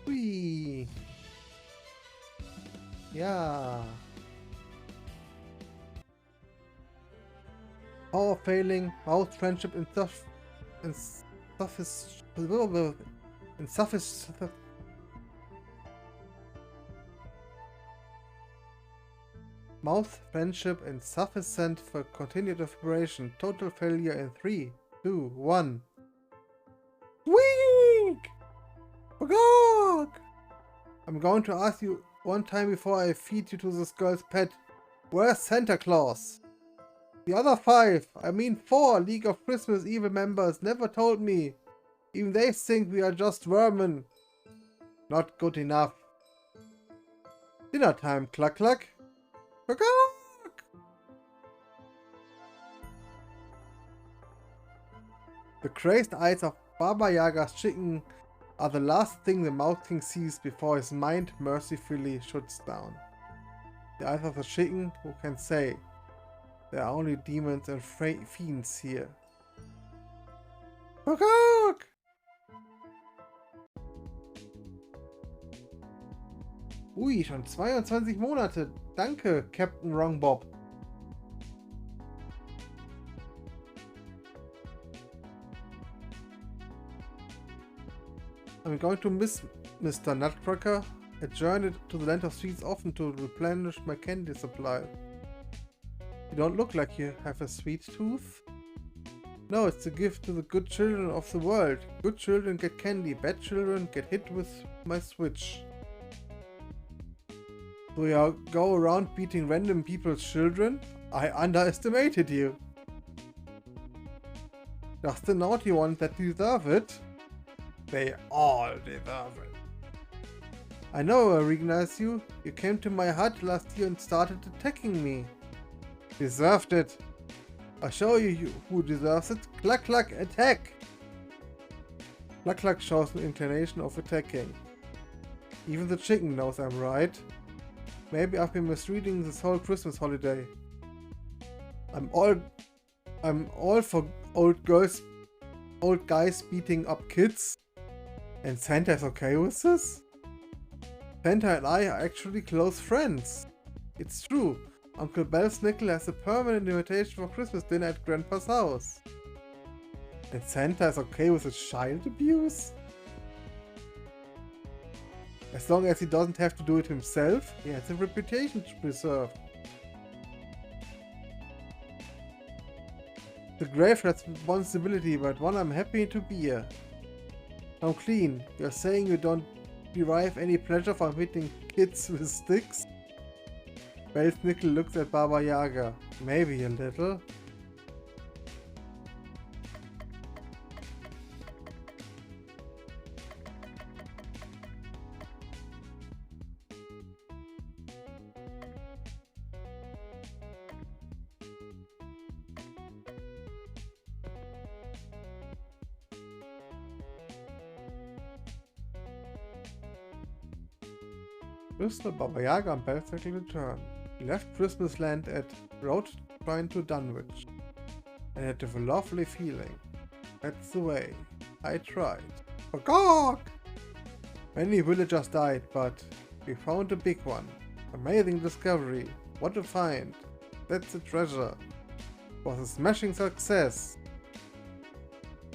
A: Hui. Ja. Power failing, mouth friendship in mouth friendship insufficient for continued operation. Total failure in 3, 2, 1. Weak! Forgot! I'm going to ask you one time before I feed you to this girl's pet. Where's Santa Claus? The other 5, I mean 4 League of Christmas Evil members never told me. Even they think we are just vermin. Not good enough. Dinner time, cluck cluck. Cluck! The crazed eyes of Baba Yaga's chicken are the last thing the Mouth King sees before his mind mercifully shuts down. The eyes of the chicken who can say, there are only demons and fiends here. Kuckuck! Ui, schon 22 Monate. Danke, Captain Wrongbob. I'm going to miss Mr. Nutcracker. I journeyed to the land of sweets often to replenish my candy supply. You don't look like you have a sweet tooth. No, it's a gift to the good children of the world. Good children get candy, bad children get hit with my switch. So you go around beating random people's children? I underestimated you. Just the naughty ones that deserve it. They all deserve it. I know I recognize you. You came to my hut last year and started attacking me. Deserved it. I'll show you who deserves it. Cluck cluck, attack! Cluck cluck shows an inclination of attacking. Even the chicken knows I'm right. Maybe I've been misreading this whole Christmas holiday. I'm all for old guys beating up kids. And Santa is okay with this? Santa and I are actually close friends. It's true. Uncle Belsnickel has a permanent invitation for Christmas dinner at Grandpa's house. And Santa is okay with his child abuse? As long as he doesn't have to do it himself, he has a reputation to preserve. It's a grave responsibility, but one I'm happy to bear. Now clean, you're saying you don't derive any pleasure from hitting kids with sticks? Belsnickel looks at Baba Yaga. Maybe a little. Crystal, Baba Yaga and Belsnickel return. He left Christmas Land at Road Trine to Dunwich, and had a lovely feeling. That's the way. I tried. Kuckuck! Many villagers died, but we found a big one. Amazing discovery. What a find. That's a treasure. It was a smashing success.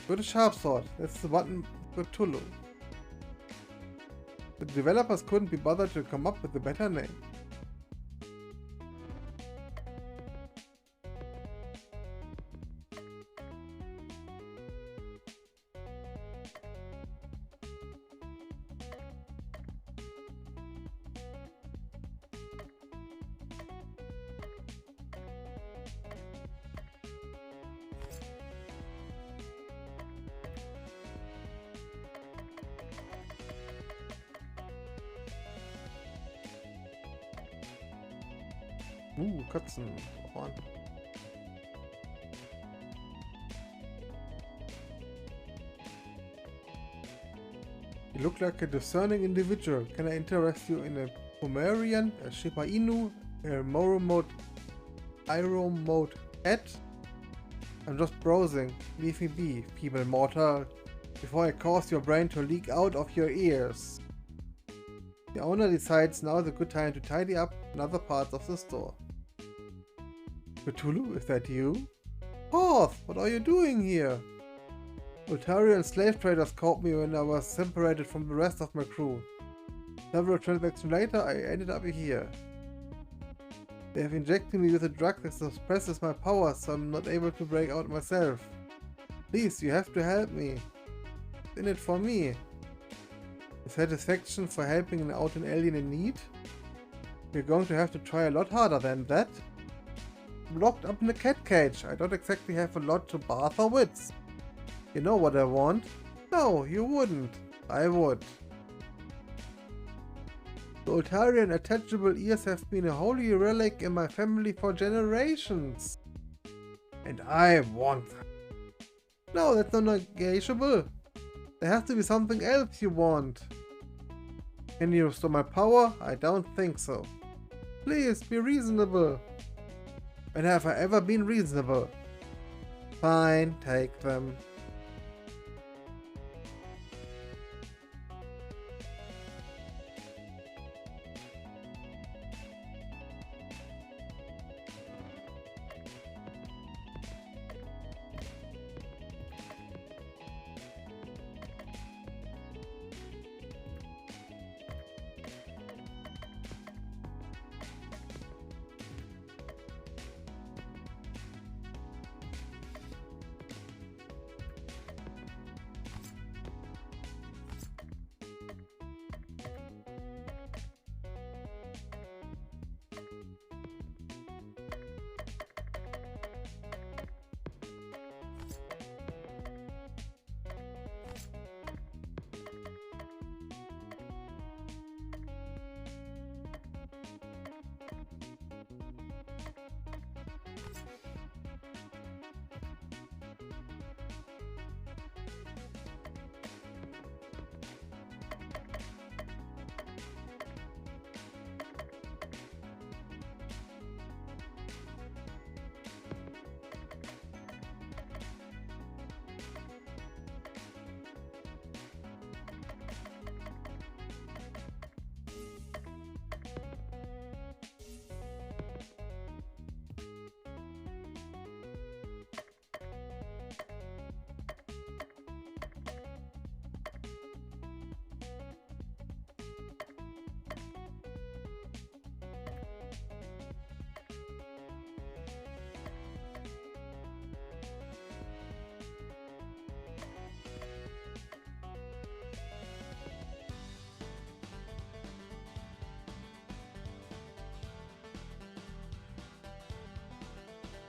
A: Good a sharp sword. That's the button for Cthulhu. The developers couldn't be bothered to come up with a better name. Katzen. On. You look like a discerning individual. Can I interest you in a Pomerian, a Shiba Inu, a Moromode cat? I'm just browsing. Leave me be, feeble mortal, before I cause your brain to leak out of your ears. The owner decides now is a good time to tidy up another parts of the store. Cthulhu, is that you? Hoth, what are you doing here? Ultarian slave traders caught me when I was separated from the rest of my crew. Several transactions later, I ended up here. They have injected me with a drug that suppresses my powers, so I'm not able to break out myself. Please, you have to help me. It's in it for me. The satisfaction for helping out an alien in need? We're going to have to try a lot harder than that. I'm locked up in a cat cage. I don't exactly have a lot to bother with. You know what I want? No, you wouldn't. I would. The Ultarian attachable ears have been a holy relic in my family for generations. And I want them. No, that's not negotiable. There has to be something else you want. Can you restore my power? I don't think so. Please, be reasonable. When have I ever been reasonable? Fine, take them.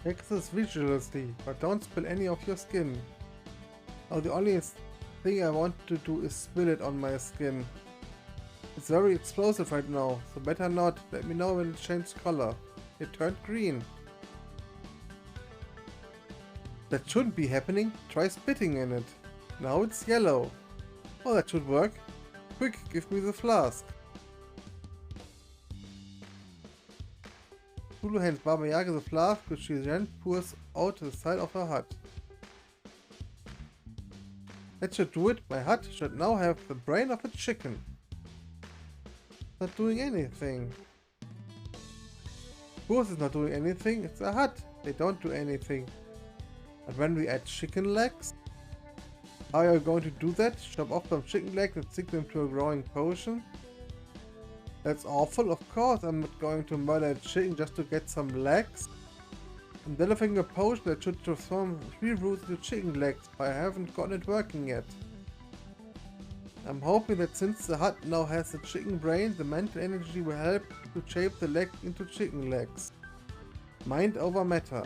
A: Take this vigorously, but don't spill any of your skin. Now the only thing I want to do is spill it on my skin. It's very explosive right now, so better not. Let me know when it changed color. It turned green. That shouldn't be happening. Try spitting in it. Now it's yellow. Oh, that should work. Quick, give me the flask. Cthulhu hands Baba Yaga the flask, which she then pours out to the side of her hut. That should do it. My hut should now have the brain of a chicken. Not doing anything. Of course it's not doing anything. It's a hut. They don't do anything. But when we add chicken legs, how are you going to do that? Chop off some chicken legs and stick them to a growing potion? That's awful. Of course I'm not going to murder a chicken just to get some legs. I'm developing a potion that should transform 3 roots into chicken legs, but I haven't gotten it working yet. I'm hoping that since the hut now has a chicken brain, the mental energy will help to shape the leg into chicken legs. Mind over matter.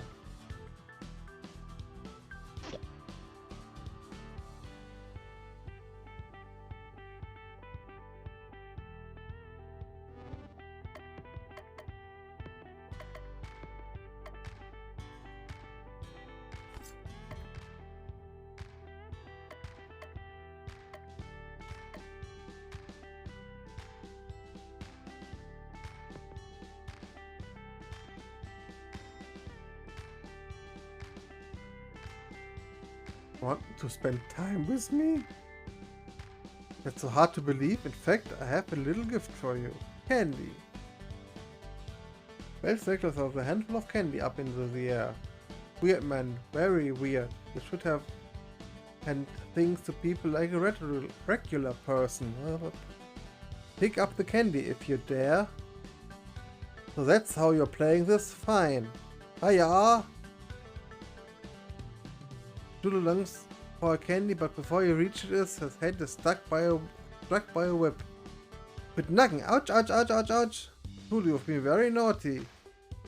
A: Want to spend time with me? That's so hard to believe. In fact, I have a little gift for you. Candy. 12 sectors of a handful of candy up into the air. Weird man, very weird. You should have hand things to people like a regular person. Pick up the candy if you dare. So that's how you're playing this? Fine. Hiya! Cthulhu longs for a candy, but before he reaches, his head is struck by a whip. With nothing. Ouch, ouch, ouch, ouch, ouch. Cthulhu, you've been very naughty.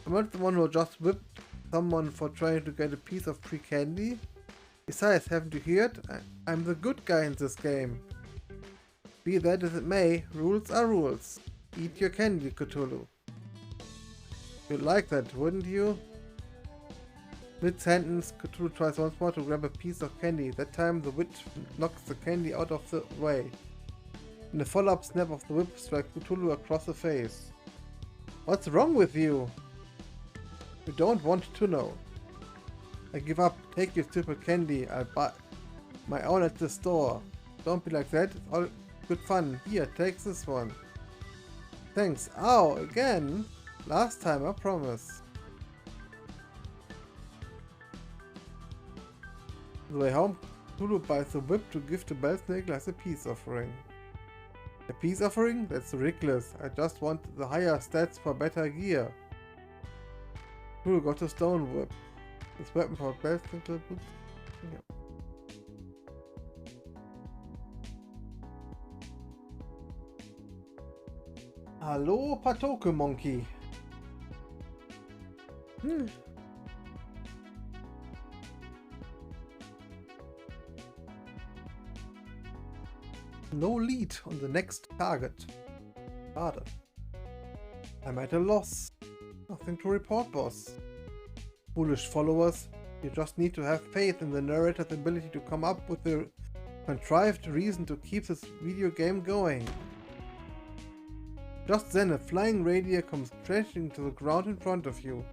A: I'm not the one who just whipped someone for trying to get a piece of free candy. Besides, haven't you heard? I'm the good guy in this game. Be that as it may, rules are rules. Eat your candy, Cthulhu. You'd like that, wouldn't you? Mid-sentence, Cthulhu tries once more to grab a piece of candy. That time the witch knocks the candy out of the way. In a follow-up snap of the whip strikes Cthulhu across the face. What's wrong with you? You don't want to know. I give up. Take your stupid candy. I'll buy my own at the store. Don't be like that. It's all good fun. Here, take this one. Thanks. Ow, again? Last time, I promise. On the way home, Cthulhu buys a whip to give to Bellsnake as a peace offering. A peace offering? That's ridiculous. I just want the higher stats for better gear. Cthulhu got a stone whip. This weapon for Bellsnake boots. Yeah. Hallo, Patoke Monkey. No lead on the next target. Harder. I'm at a loss. Nothing to report, boss. Foolish followers, you just need to have faith in the narrator's ability to come up with a contrived reason to keep this video game going. Just then a flying reindeer comes crashing to the ground in front of you.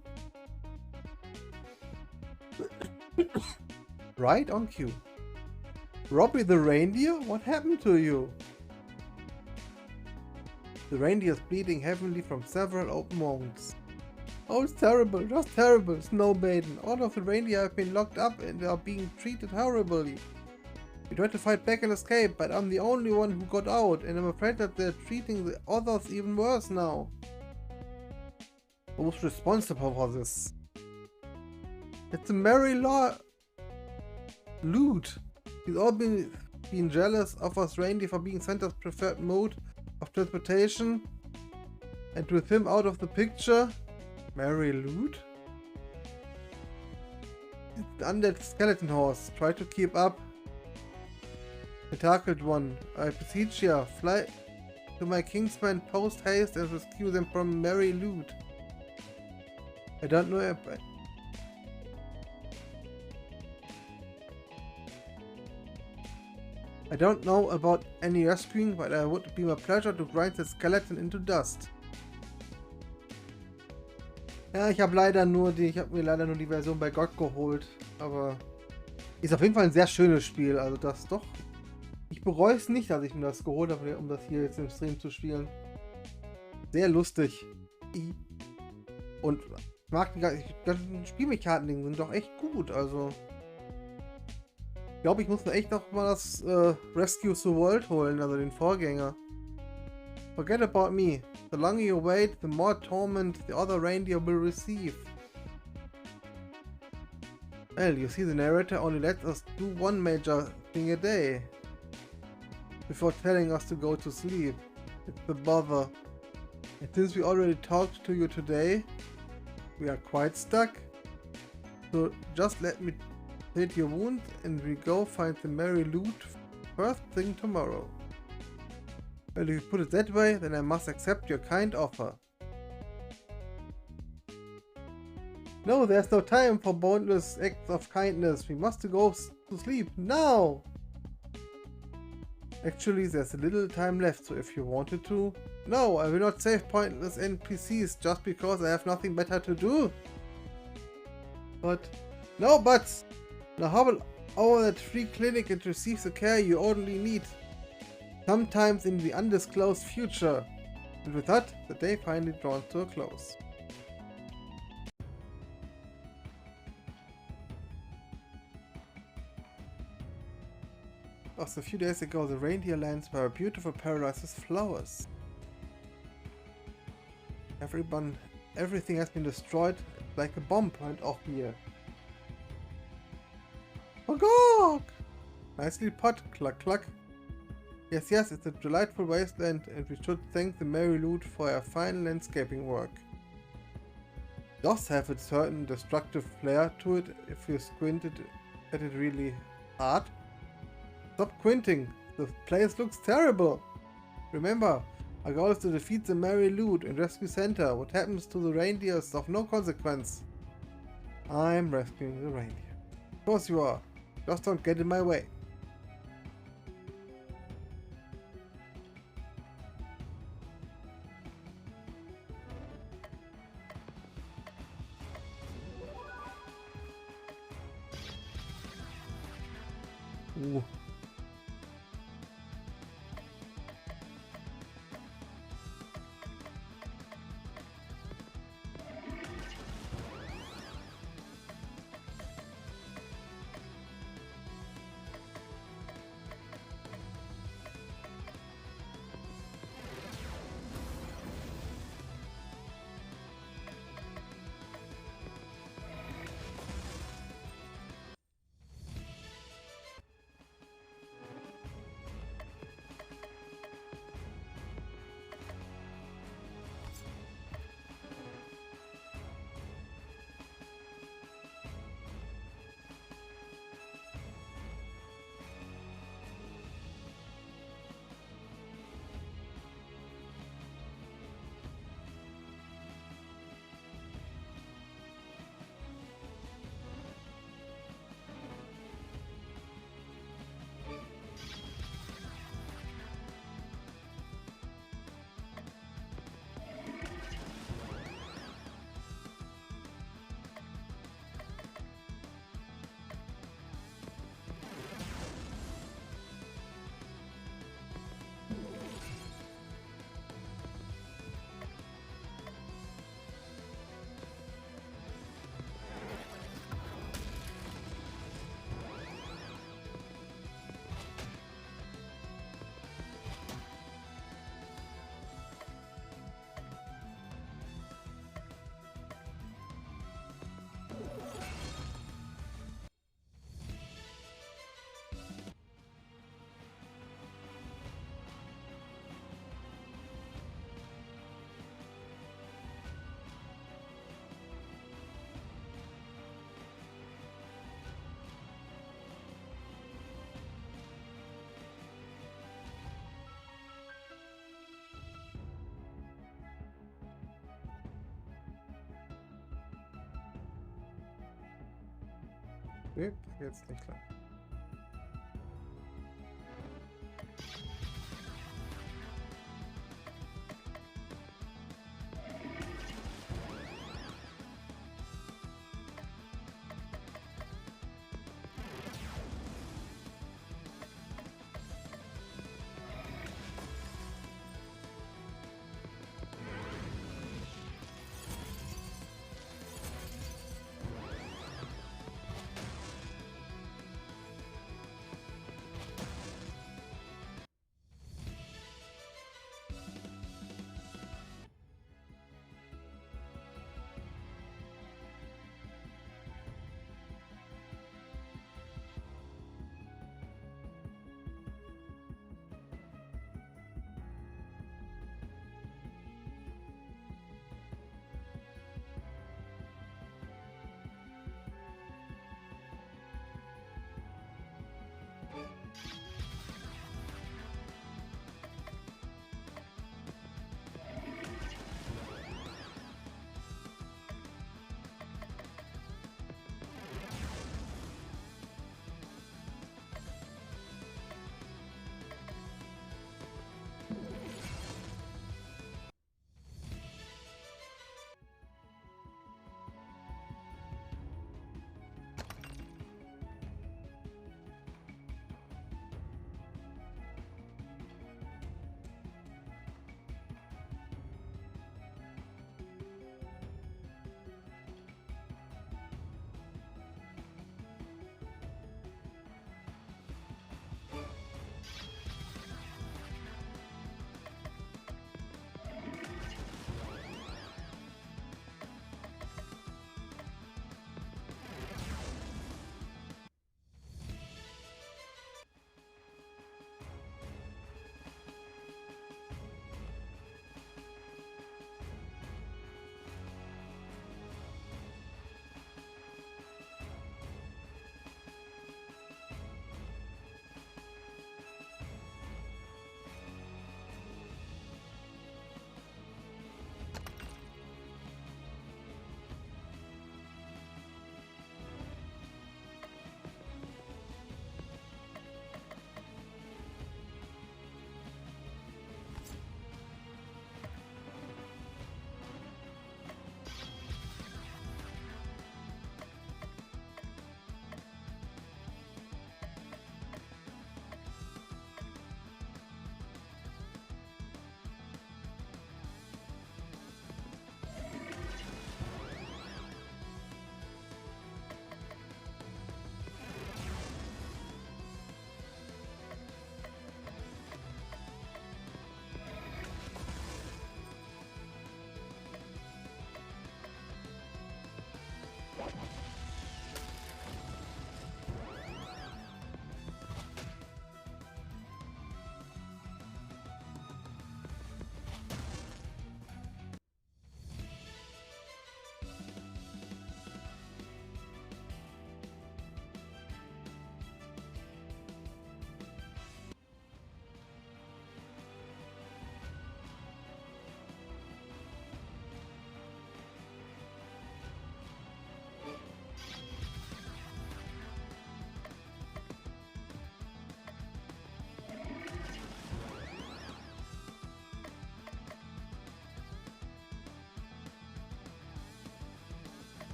A: Right on cue. Robbie the reindeer? What happened to you? The reindeer is bleeding heavily from several open wounds. Oh, it's terrible, just terrible, Snowmaiden. All of the reindeer have been locked up and are being treated horribly. We tried to fight back and escape, but I'm the only one who got out, and I'm afraid that they're treating the others even worse now. Who's responsible for this? It's a Mary Lute. He's all been jealous of us reindeer for being Santa's preferred mode of transportation, and with him out of the picture, Mary Lute? It's the undead skeleton horse. Try to keep up. Tentacled one. I beseech ya, fly to my kingsmen post haste and rescue them from Mary Lute. I don't know if I don't know about any rescuing, but it would be my pleasure to grind the skeleton into dust. Ja, ich habe mir leider nur die Version bei GOG geholt, aber ist auf jeden Fall ein sehr schönes Spiel, also das doch. Ich bereue es nicht, dass ich mir das geholt habe, um das hier jetzt im Stream zu spielen. Sehr lustig. Und ich mag die ganzen Spielmechaniken, sind doch echt gut, also. Ich glaube, ich muss mir echt noch mal das Rescue the World holen, also den Vorgänger. Forget about me. The longer you wait, the more torment the other reindeer will receive. Well, you see, the narrator only lets us do one major thing a day before telling us to go to sleep. It's the bother. And since we already talked to you today, we are quite stuck. So just let me treat your wound and we go find the Mary Lute first thing tomorrow. Well, if you put it that way, then I must accept your kind offer. No, there's no time for boundless acts of kindness. We must go to sleep now! Actually, there's a little time left, so if you wanted to... No, I will not save pointless NPCs just because I have nothing better to do. But... No buts! Now hobble over that free clinic and receive the care you only need. Sometimes in the undisclosed future. And with that, the day finally draws to a close. Just a few days ago, the reindeer lands were a beautiful paradise with flowers. Everything has been destroyed like a bomb went off here. Oh God! Nicely put, cluck cluck. Yes, it's a delightful wasteland, and we should thank the Mary Lute for her fine landscaping work. It does have a certain destructive flair to it if you squinted at it really hard. Stop squinting, the place looks terrible! Remember, our goal is to defeat the Mary Lute and rescue Santa. What happens to the reindeer is of no consequence. I'm rescuing the reindeer. Of course you are. Just don't get in my way. Ooh. Nee, jetzt nicht lang.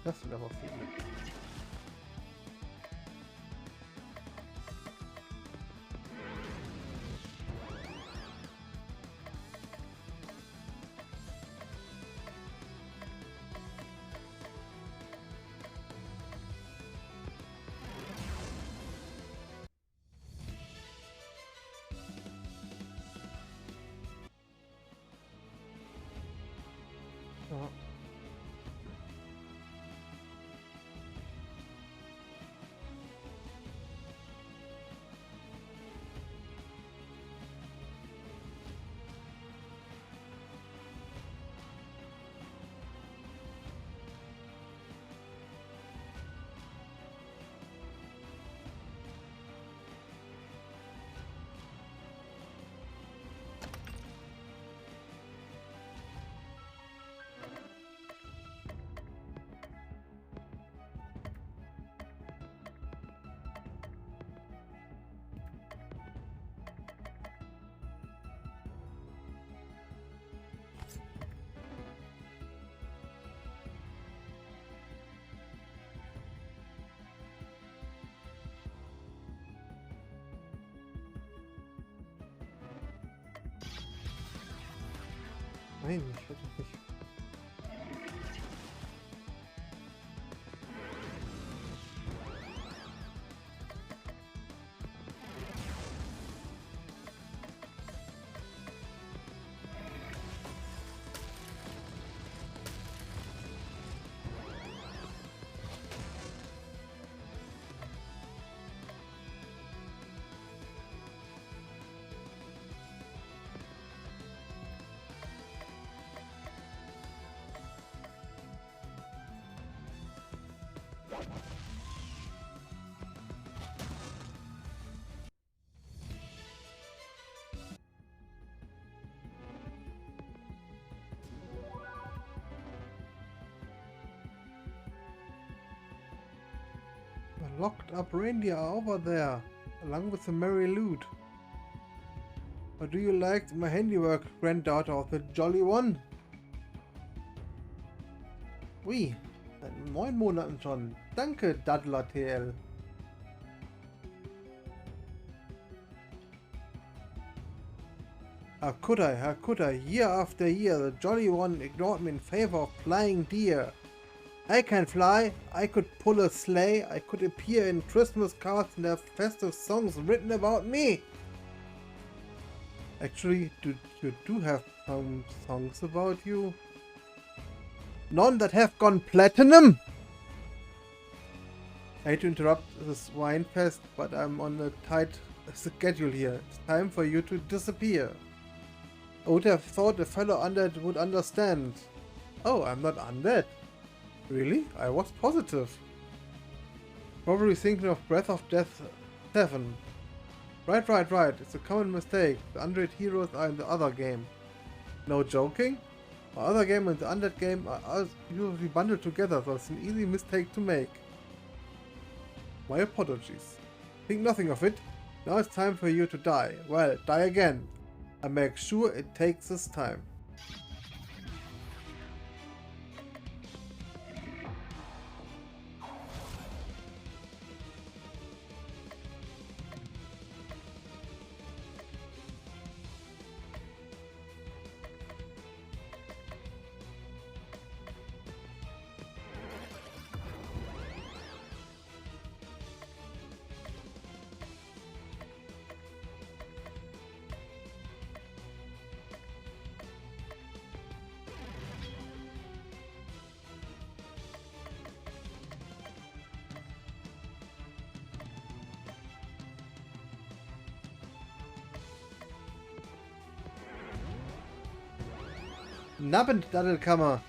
A: Das sind aber viele. Ja. Nein, ich will das nicht. A locked up reindeer are over there, along with the merry loot. Or do you like my handiwork, granddaughter of the Jolly One? Ui, seit 9 Monaten schon. Danke, Daddler TL. How could I? Year after year, the Jolly One ignored me in favor of flying deer. I can fly, I could pull a sleigh, I could appear in Christmas cards and have festive songs written about me. Actually, you do have some songs about you. None that have gone platinum? I hate to interrupt this wine fest, but I'm on a tight schedule here. It's time for you to disappear. I would have thought a fellow undead would understand. Oh, I'm not undead. Really? I was positive. Probably thinking of Breath of Death 7. Right. It's a common mistake. The undead heroes are in the other game. No joking? The other game and the undead game are usually bundled together, so it's an easy mistake to make. My apologies. Think nothing of it. Now it's time for you to die. Well, die again. I make sure it takes this time. Nabbend, Daddelkammer.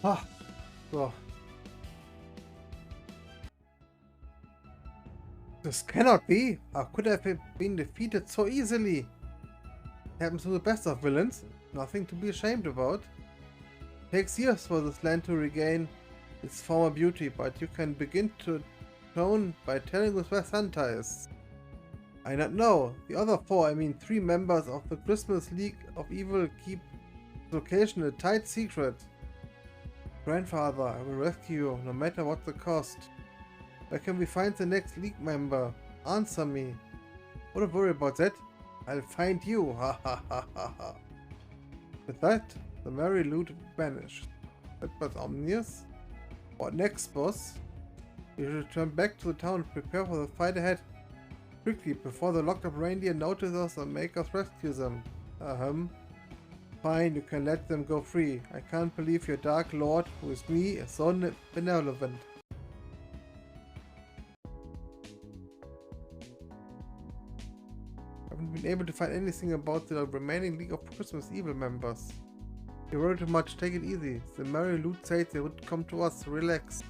A: Ah, so. This cannot be. How could I have been defeated so easily? It happens to the best of villains. Nothing to be ashamed about. It takes years for this land to regain its former beauty, but you can begin to atone by telling us where Santa is. I don't know. The other four, I mean 3 members of the Christmas League of Evil, keep the location a tight secret. Grandfather, I will rescue you, no matter what the cost. Where can we find the next League member? Answer me. Don't worry about that. I'll find you. Ha ha ha ha ha. With that, the merry loot vanished. That was ominous. What next, boss? We should return back to the town and prepare for the fight ahead. Quickly, before the locked up reindeer notice us and make us rescue them. Fine, you can let them go free. I can't believe your Dark Lord, who is me, is so benevolent. I haven't been able to find anything about the remaining League of Christmas Evil members. You worry too much, take it easy. The merry loot said they would come to us. Relax.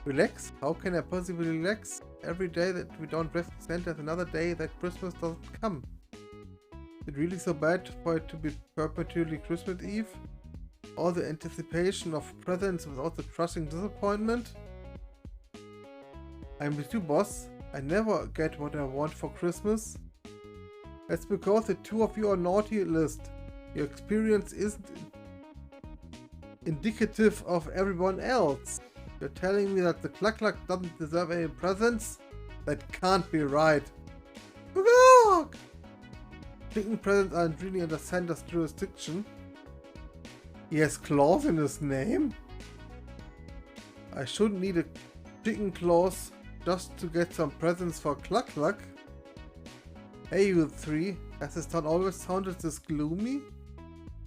A: Relax? How can I possibly relax? Every day that we don't rescue Santa is another day that Christmas doesn't come. Is it really so bad for it to be perpetually Christmas Eve? All the anticipation of presents without the crushing disappointment? I'm with you, boss. I never get what I want for Christmas. That's because the 2 of you are naughty list. Your experience isn't indicative of everyone else. You're telling me that the Cluck Cluck doesn't deserve any presents? That can't be right. Look! Chicken presents aren't really under Santa's jurisdiction. He has claws in his name? I shouldn't need a chicken claws just to get some presents for Cluck Cluck. Hey you 3, has this town always sounded this gloomy?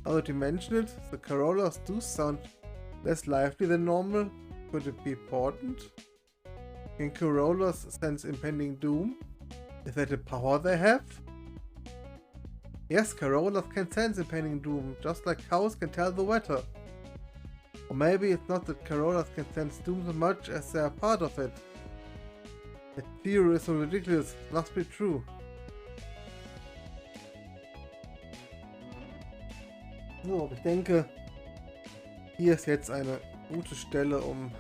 A: Now that you mention it, the Carollas do sound less lively than normal. Could it be important? Can Carollas sense impending doom? Is that a power they have? Yes, Carollas can sense impending doom, just like cows can tell the weather. Or maybe it's not that Carollas can sense doom so much as they are part of it. The theory is so ridiculous, it must be true. So, ich denke, hier ist jetzt eine gute Stelle, um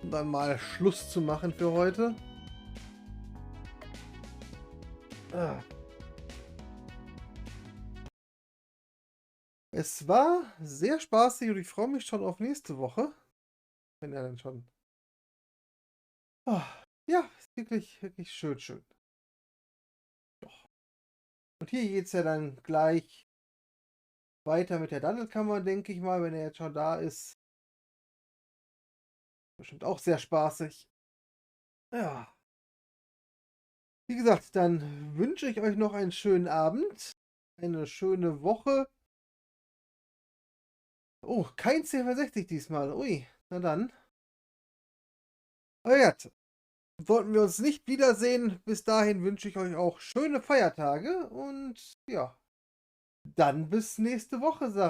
A: dann mal Schluss zu machen für heute. Es war sehr spaßig und ich freue mich schon auf nächste Woche. Wenn er dann schon... ja, ist wirklich, wirklich schön, schön. Doch. Und hier geht es ja dann gleich weiter mit der Dandelkammer, denke ich mal, wenn er jetzt schon da ist. Bestimmt auch sehr spaßig. Ja. Wie gesagt, dann wünsche ich euch noch einen schönen Abend. Eine schöne Woche. Oh, kein C64 diesmal. Ui, na dann. Aber ja, sollten wir uns nicht wiedersehen. Bis dahin wünsche ich euch auch schöne Feiertage. Und ja, dann bis nächste Woche, sage ich.